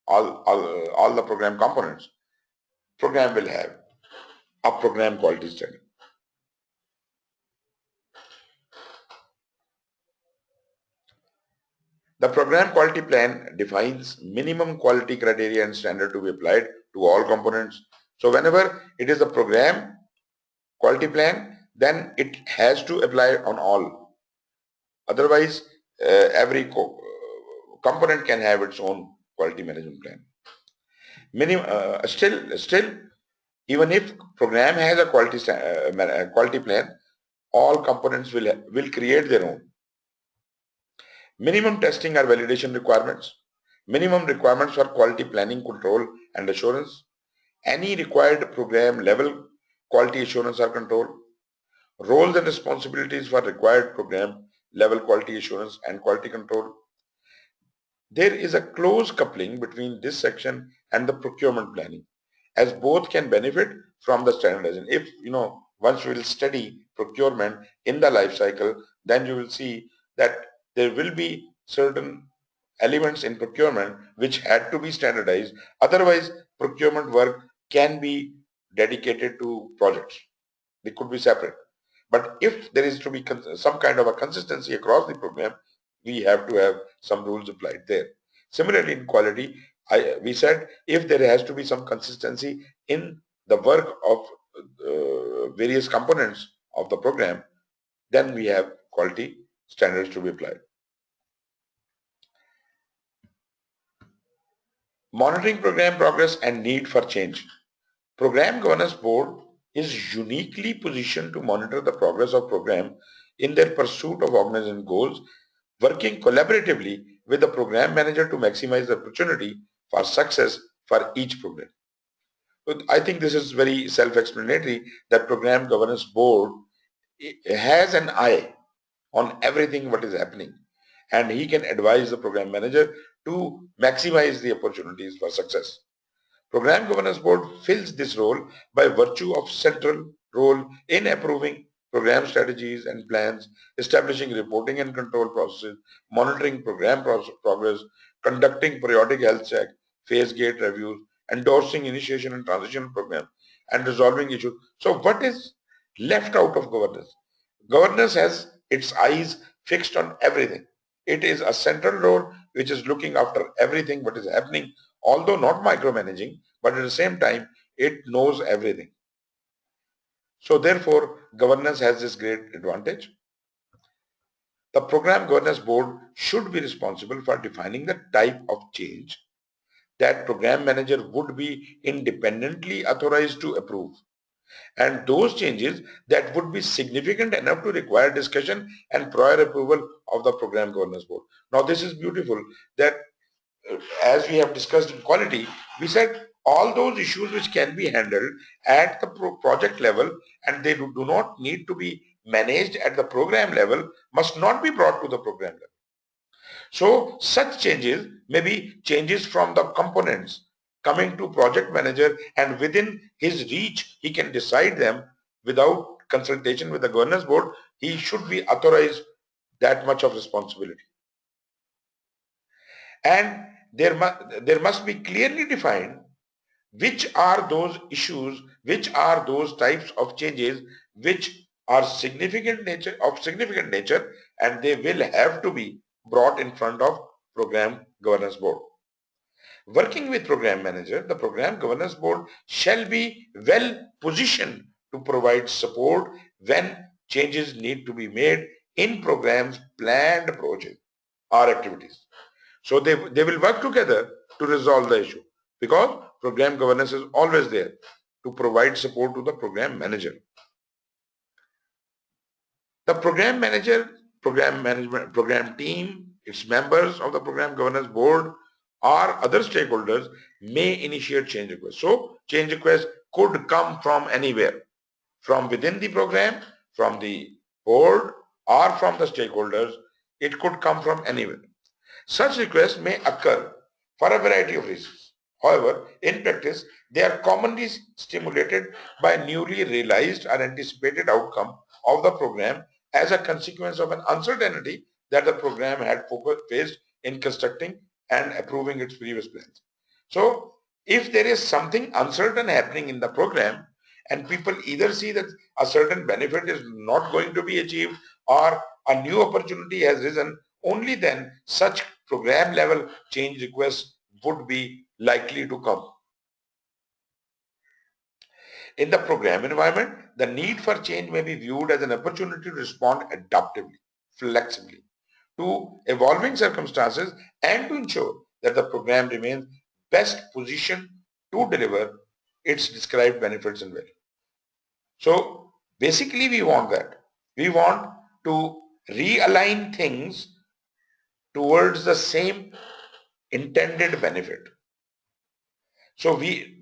all the program components. Program will have a program quality standard. The program quality plan defines minimum quality criteria and standard to be applied to all components. So whenever it is a program quality plan, then it has to apply on all. Otherwise, every component can have its own quality management plan. Still, even if program has a quality plan, all components will create their own. Minimum testing or validation requirements. Minimum requirements for quality planning, control, and assurance. Any required program level quality assurance or control. Roles and responsibilities for required program level quality assurance and quality control. There is a close coupling between this section and the procurement planning, as both can benefit from the standardization. If once you will study procurement in the life cycle, then you will see that there will be certain elements in procurement which had to be standardized. Otherwise, procurement work can be dedicated to projects. They could be separate. But if there is to be some kind of a consistency across the program, we have to have some rules applied there. Similarly, in quality, we said if there has to be some consistency in the work of various components of the program, then we have quality standards to be applied. Monitoring program progress and need for change. Program Governance Board is uniquely positioned to monitor the progress of program in their pursuit of organization goals, working collaboratively with the program manager to maximize the opportunity for success for each program. So I think this is very self-explanatory that Program Governance Board has an eye on everything what is happening, and he can advise the program manager to maximize the opportunities for success. Program Governance Board fills this role by virtue of central role in approving program strategies and plans, establishing reporting and control processes, monitoring program progress, conducting periodic health check, phase gate reviews, endorsing initiation and transition program, and resolving issues. So what is left out of governance? Governance has its eyes fixed on everything. It is a central role which is looking after everything what is happening, although not micromanaging, but at the same time it knows everything. So therefore, governance has this great advantage. The Program Governance Board should be responsible for defining the type of change that program manager would be independently authorized to approve, and those changes that would be significant enough to require discussion and prior approval of the Program Governance Board. Now this is beautiful that as we have discussed in quality, we said all those issues which can be handled at the project level and they do not need to be managed at the program level must not be brought to the program level. So such changes may be changes from the components coming to project manager, and within his reach he can decide them without consultation with the governance board. He should be authorized that much of responsibility. And there must be clearly defined which are those issues, which are those types of changes which are significant nature, and they will have to be brought in front of program governance board. Working with program manager, the program governance board shall be well positioned to provide support when changes need to be made in programs planned project or activities. So they will work together to resolve the issue, because program governance is always there to provide support to the program manager. The program manager, program management, program team, its members of the program governance board or other stakeholders may initiate change requests. So change requests could come from anywhere, from within the program, from the board, or from the stakeholders. It could come from anywhere. Such requests may occur for a variety of reasons. However, in practice, they are commonly stimulated by newly realized or anticipated outcome of the program as a consequence of an uncertainty that the program had faced in constructing and approving its previous plans. So, if there is something uncertain happening in the program and people either see that a certain benefit is not going to be achieved or a new opportunity has risen, only then such program level change requests would be likely to come. In the program environment, the need for change may be viewed as an opportunity to respond adaptively, flexibly to evolving circumstances and to ensure that the program remains best positioned to deliver its described benefits and value. So basically we want that. We want to realign things towards the same intended benefit. So we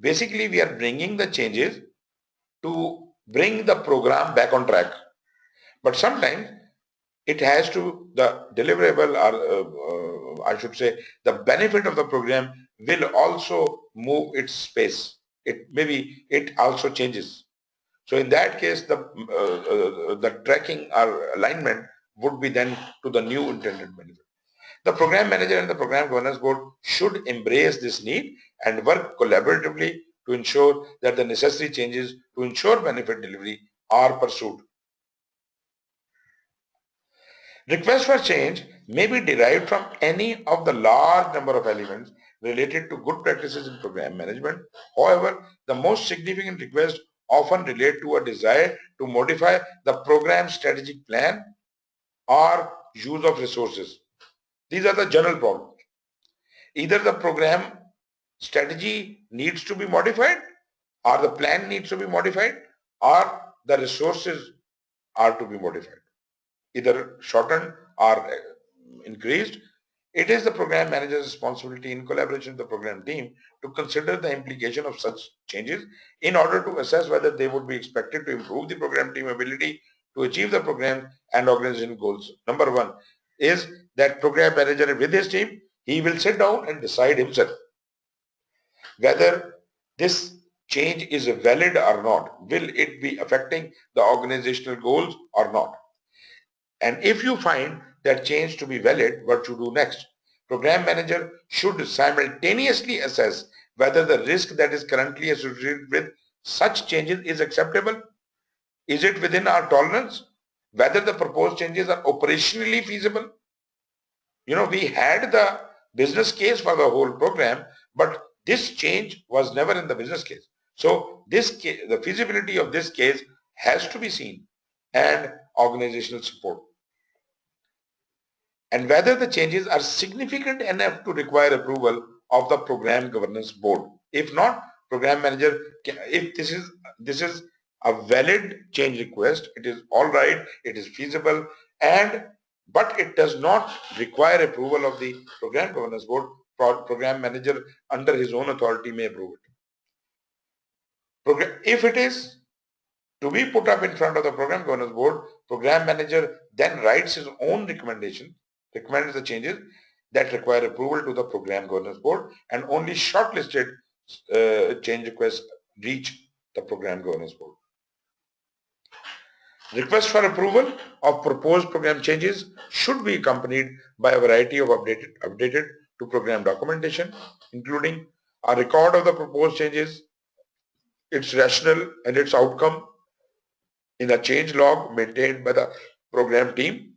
are bringing the changes to bring the program back on track. But sometimes it has to, the deliverable or I should say the benefit of the program will also move its space. It also changes. So in that case, the tracking or alignment would be then to the new intended benefit. The program manager and the program governance board should embrace this need and work collaboratively to ensure that the necessary changes to ensure benefit delivery are pursued. Requests for change may be derived from any of the large number of elements related to good practices in program management. However, the most significant requests often relate to a desire to modify the program strategic plan or use of resources. These are the general problems. Either the program strategy needs to be modified, or the plan needs to be modified, or the resources are to be modified, either shortened or increased. It is the program manager's responsibility in collaboration with the program team to consider the implication of such changes in order to assess whether they would be expected to improve the program team ability to achieve the program and organization goals. Number one is that program manager with his team, he will sit down and decide himself whether this change is valid or not. Will it be affecting the organizational goals or not? And if you find that change to be valid, what to do next? Program manager should simultaneously assess whether the risk that is currently associated with such changes is acceptable. Is it within our tolerance? Whether the proposed changes are operationally feasible. We had the business case for the whole program, but this change was never in the business case. So the feasibility of this case has to be seen, and organizational support. And whether the changes are significant enough to require approval of the program governance board. If not, program manager, if this is a valid change request, it is all right, it is feasible, but it does not require approval of the program governance board. Program manager under his own authority may approve it. If it is to be put up in front of the program governance board, program manager then writes his own recommends the changes that require approval to the program governance board, and only shortlisted change requests reach the program governance board. Request for approval of proposed program changes should be accompanied by a variety of updated to program documentation, including A record of the proposed changes, its rationale and its outcome in a change log maintained by the program team.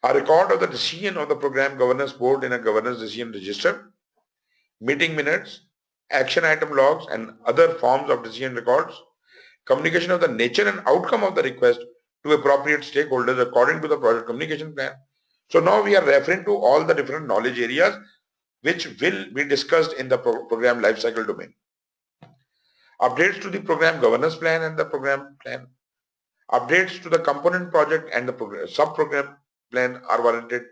A record of the decision of the program governance board in a governance decision register. Meeting minutes, action item logs and other forms of decision records. Communication of the nature and outcome of the request to appropriate stakeholders according to the project communication plan. So now we are referring to all the different knowledge areas which will be discussed in the program lifecycle domain. Updates to the program governance plan and the program plan. Updates to the component project and the sub-program plan are warranted.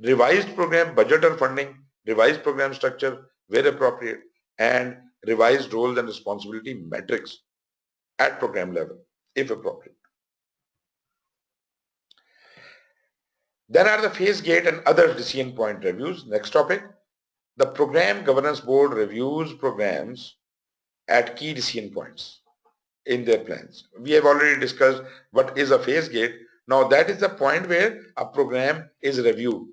Revised program budget or funding, revised program structure where appropriate, and revised roles and responsibility metrics at program level if appropriate. Then are the phase gate and other decision point reviews. Next topic, the program governance board reviews programs at key decision points in their plans. We have already discussed what is a phase gate. Now that is the point where a program is reviewed.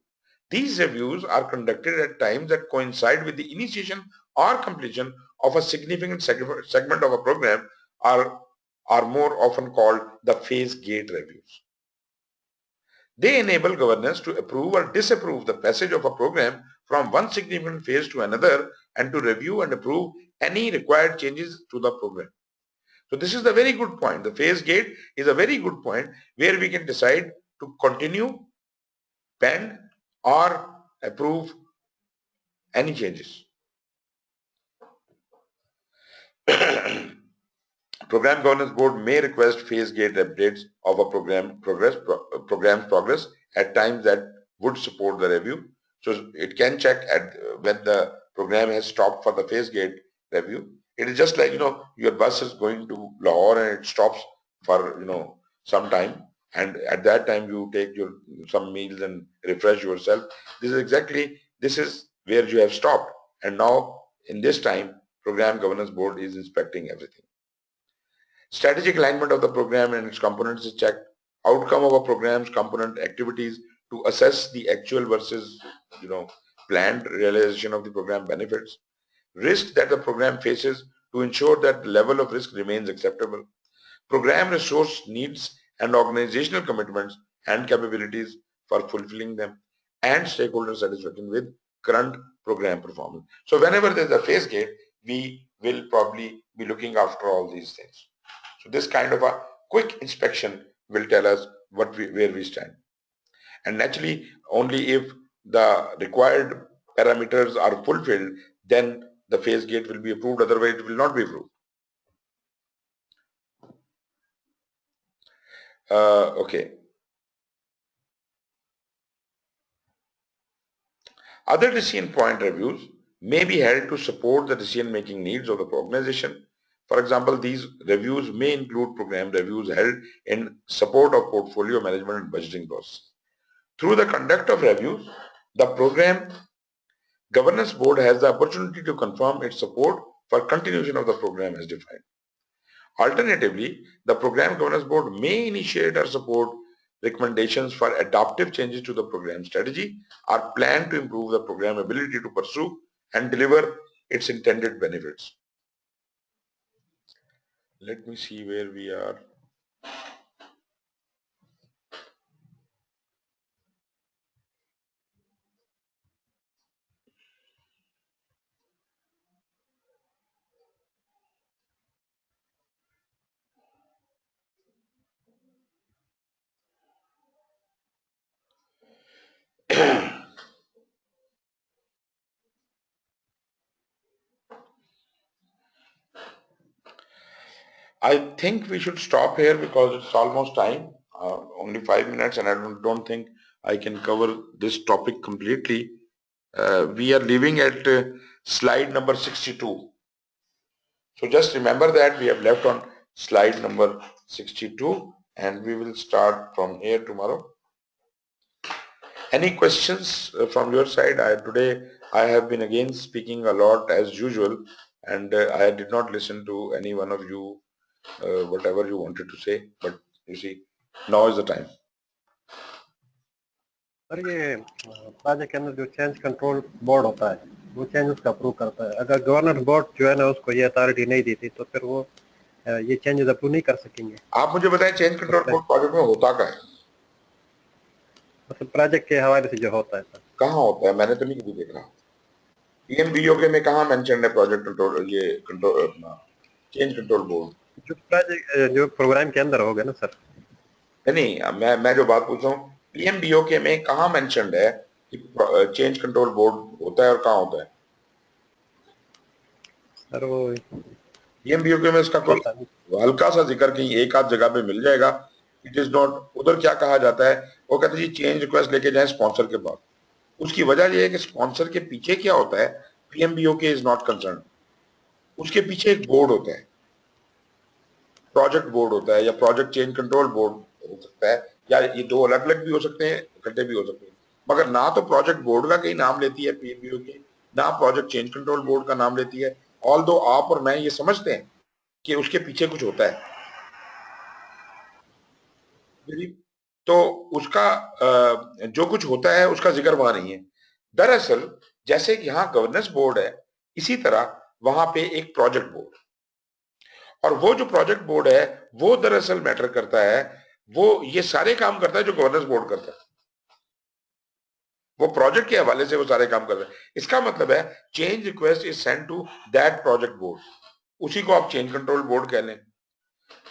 These reviews are conducted at times that coincide with the initiation or completion of a significant segment of a program are more often called the phase gate reviews. They enable governance to approve or disapprove the passage of a program from one significant phase to another and to review and approve any required changes to the program. So this is the very good point. The phase gate is a very good point where we can decide to continue, pend, or approve any changes. Program Governance Board may request phase gate updates of a program's progress at times that would support the review. So it can check at when the program has stopped for the phase gate review. It is just like, your bus is going to Lahore and it stops for, some time, and at that time you take some meals and refresh yourself. This is where you have stopped, and now in this time Program Governance Board is inspecting everything. Strategic alignment of the program and its components is checked. Outcome of a program's component activities to assess the actual versus planned realization of the program benefits. Risk that the program faces to ensure that the level of risk remains acceptable. Program resource needs and organizational commitments and capabilities for fulfilling them, and stakeholder satisfaction with current program performance. So whenever there is a phase gate, we will probably be looking after all these things. So this kind of a quick inspection will tell us where we stand. And naturally, only if the required parameters are fulfilled, then the phase gate will be approved, otherwise it will not be approved. Okay. Other decision point reviews may be held to support the decision-making needs of the organization. For example, these reviews may include program reviews held in support of portfolio management and budgeting process. Through the conduct of reviews, the Program Governance Board has the opportunity to confirm its support for continuation of the program as defined. Alternatively, the Program Governance Board may initiate or support recommendations for adaptive changes to the program strategy or plan to improve the program ability to pursue and deliver its intended benefits. Let me see where we are. I think we should stop here because it's almost time, only 5 minutes, and I don't think I can cover this topic completely. We are leaving at slide number 62. So just remember that we have left on slide number 62 and we will start from here tomorrow. Any questions from your side? Today I have been again speaking a lot as usual, and I did not listen to any one of you whatever you wanted to say, but you see, now is the time.
Sir ये project के अंदर जो change control board होता है वो change उसका approve करता है। अगर गवर्नेंस बोर्ड जो है ना उसको ये अथॉरिटी नहीं दी थी तो फिर वो ये चेंजेस अप्रूव नहीं कर सकेंगे।
आप मुझे बताएं चेंज कंट्रोल बोर्ड प्रोजेक्ट में होता क्या है?
मतलब प्रोजेक्ट के हवाले से जो होता है सर।
कहाँ होता है? मैंने तो नहीं कभी देखा। पीएमबीओके में कहाँ मेंशन है प्रोजेक्ट कंट्रोल, ये कंट्रोल अपना चेंज कंट्रोल बोर्ड?
जो प्रोजेक्ट जो प्रोग्राम के अंदर होगा ना सर।
नहीं, मैं जो बात पूछ रहा हूँ, पीएमबीओके में कहाँ मेंशन्ड है कि चेंज कंट्रोल बोर्ड होता है और कहाँ होता है?
सर वो
पीएमबीओके में इसका कोई
पता नहीं।
हल्का सा जिक्र कहीं एक आध जगह पे मिल जाएगा। इट इज नॉट, उधर क्या कहा जाता है, वो कहते हैं जी चेंज रिक्वेस्ट लेके जाए स्पॉन्सर के पास। उसकी वजह यह है कि स्पॉन्सर के पीछे क्या होता है, पीएमबीओके इज नॉट कंसर्न। उसके पीछे एक बोर्ड होता है, प्रोजेक्ट बोर्ड होता है या प्रोजेक्ट चेंज कंट्रोल बोर्ड हो सकता है, या ये दो अलग अलग भी हो सकते हैं, इकट्ठे भी हो सकते हैं। मगर ना तो प्रोजेक्ट बोर्ड का कहीं नाम लेती है पीएमबीओके, ना प्रोजेक्ट चेंज कंट्रोल बोर्ड का नाम लेती है। ऑल दो आप और मैं ये समझते हैं कि उसके पीछे कुछ होता है। तो उसका जो कुछ होता है उसका जिक्र वहां नहीं है। दरअसल जैसे कि यहाँ गवर्नेंस बोर्ड है, इसी तरह वहां पे एक प्रोजेक्ट बोर्ड, और वो जो प्रोजेक्ट बोर्ड है वो दरअसल मैटर करता है, वो ये सारे काम करता है जो गवर्नेंस बोर्ड करता है। वो प्रोजेक्ट के हवाले से वो सारे काम करता है। इसका मतलब है change request is send to that project board, उसी को आप चेंज कंट्रोल बोर्ड कह लें।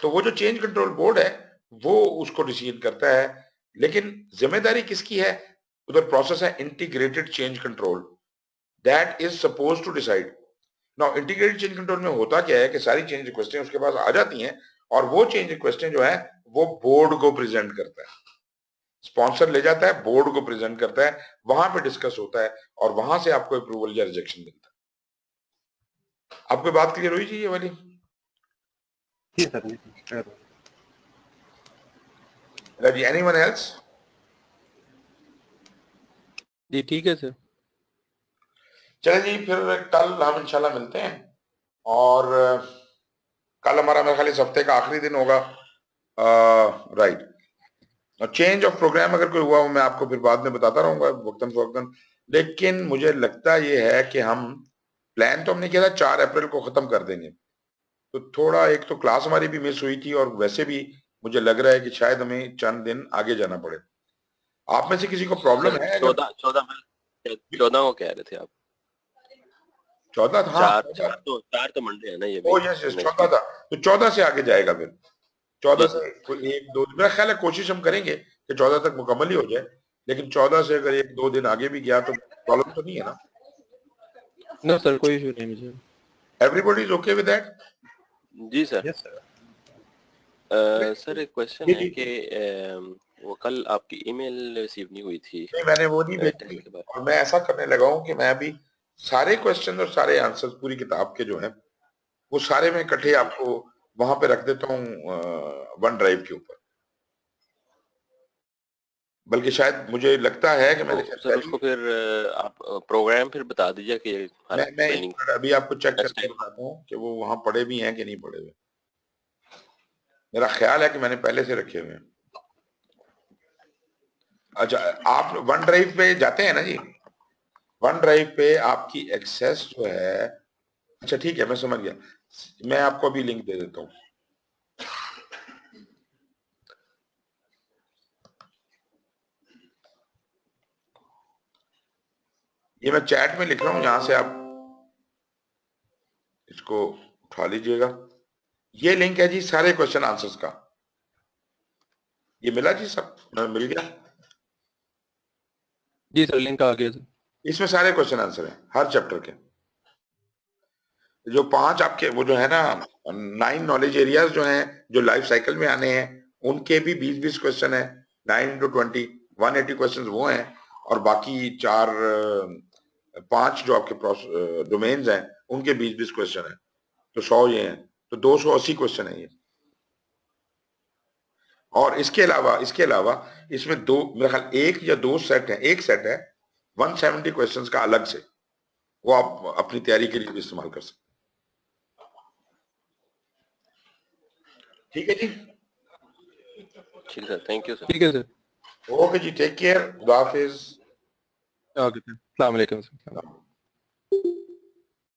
तो वो जो चेंज कंट्रोल बोर्ड है वो उसको रिसीव करता है, लेकिन जिम्मेदारी किसकी है? उधर प्रोसेस है integrated change control, that is suppose to decide. Now integrated change control में होता क्या है कि सारी चेंज रिक्वेस्टें उसके पास आ जाती हैं, और वो चेंज रिक्वेस्टें जो है वो बोर्ड को प्रेजेंट करता है। स्पॉन्सर ले जाता है, बोर्ड को प्रेजेंट करता है, वहां पे डिस्कस होता है, और वहां से आपको अप्रूवल या रिजेक्शन मिलता है। आपको बात क्लियर हुई जी ये वाली?
जी सर जी।
Anyone else?
जी ठीक है सर।
चलिए जी, फिर कल हम इंशाल्लाह मिलते हैं, और कल हमारा मेरे ख्याल इस हफ्ते का आखिरी दिन होगा। राइट, और चेंज ऑफ प्रोग्राम अगर कोई हुआ वो मैं आपको फिर बाद में बताता रहूंगा वक्तन फवक्तन। लेकिन मुझे लगता ये है कि हम प्लान तो हमने किया था 4 अप्रैल को खत्म कर देंगे, तो थोड़ा एक तो क्लास हमारी भी मिस हुई थी, और वैसे भी मुझे लग रहा है कि शायद हमें चंद दिन आगे जाना पड़े। आप में से किसी को प्रॉब्लम
सर
है अगर?
14 को कह रहे थे आप?
14 था, हाँ, 14।
चार तो मंडे है ना ये
ओ
भी,
यस यस, 14
नेक्स्ट
था, तो 14 से आगे जाएगा फिर। 14
जी सर।
से कोई एक दो, मेरा ख्याल है कोशिश हम करेंगे कि 14 तक मुकम्मल ही हो जाए, लेकिन 14 से अगर एक दो दिन आगे भी गया तो प्रॉब्लम तो नहीं है ना?
नो सर कोई इशू नहीं मुझे।
Everybody is okay with that?
जी सर।
Yes sir.
सर एक क्वेश्चन
जी
है
जी,
कि वो कल आपकी ईमेल रिसीव नहीं हुई थी
नहीं मैंने वो नहीं भेजी,
टेस्ट के बाद।
और मैं ऐसा करने लगा हूँ कि मैं अभी सारे क्वेश्चन और सारे आंसर्स पूरी किताब के जो हैं वो सारे मैं इकट्ठे
जी
आपको वहां पे रख देता हूँ वन ड्राइव के ऊपर। बल्कि शायद मुझे लगता है कि
तो
मैंने शायद
सर
पहले
उसको फिर आप प्रोग्राम फिर बता दीजिए कि हर
मैं एक
ट्रेनिंग
मिनट अभी आपको चेक
नेक्स्ट
करके
टाइम।
बताता हूँ कि वो वहां पड़े भी हैं कि नहीं पड़े हुए। मेरा ख्याल है कि मैंने पहले से रखे हुए हैं। अच्छा, आप वन ड्राइव पे जाते हैं ना जी? वन ड्राइव पे आपकी एक्सेस जो है, अच्छा ठीक है मैं समझ गया, मैं आपको अभी लिंक दे देता हूँ। ये मैं चैट में लिख रहा हूँ, यहां से आप इसको उठा लीजिएगा। ये लिंक है जी सारे क्वेश्चन आंसर्स का। ये मिला जी, सब मिल गया?
जी सर लिंक आ गया सर।
इसमें सारे क्वेश्चन आंसर हैं हर चैप्टर के। जो 5 आपके वो जो है ना 9 नॉलेज एरियाज जो हैं जो लाइफ साइकिल में आने हैं, उनके भी 20-20 क्वेश्चन है। 9 into 20 180 क्वेश्चन वो हैं, और बाकी 5 जो आपके डोमेन्स हैं उनके 20-20 क्वेश्चन है, तो 100 ये हैं, तो 280 क्वेश्चन है ये। और इसके अलावा इसमें दो, मेरा ख्याल एक या दो सेट है, एक सेट है 170 क्वेश्चंस का अलग से, वो आप अपनी तैयारी के लिए भी इस्तेमाल कर सकते हैं। ठीक है जी,
ठीक है सर, थैंक यू सर।
ठीक है सर।
ओके जी, टेक केयर, खुदा हाफिज।
ओके सर, अस्सलाम वालेकुम सर।
है।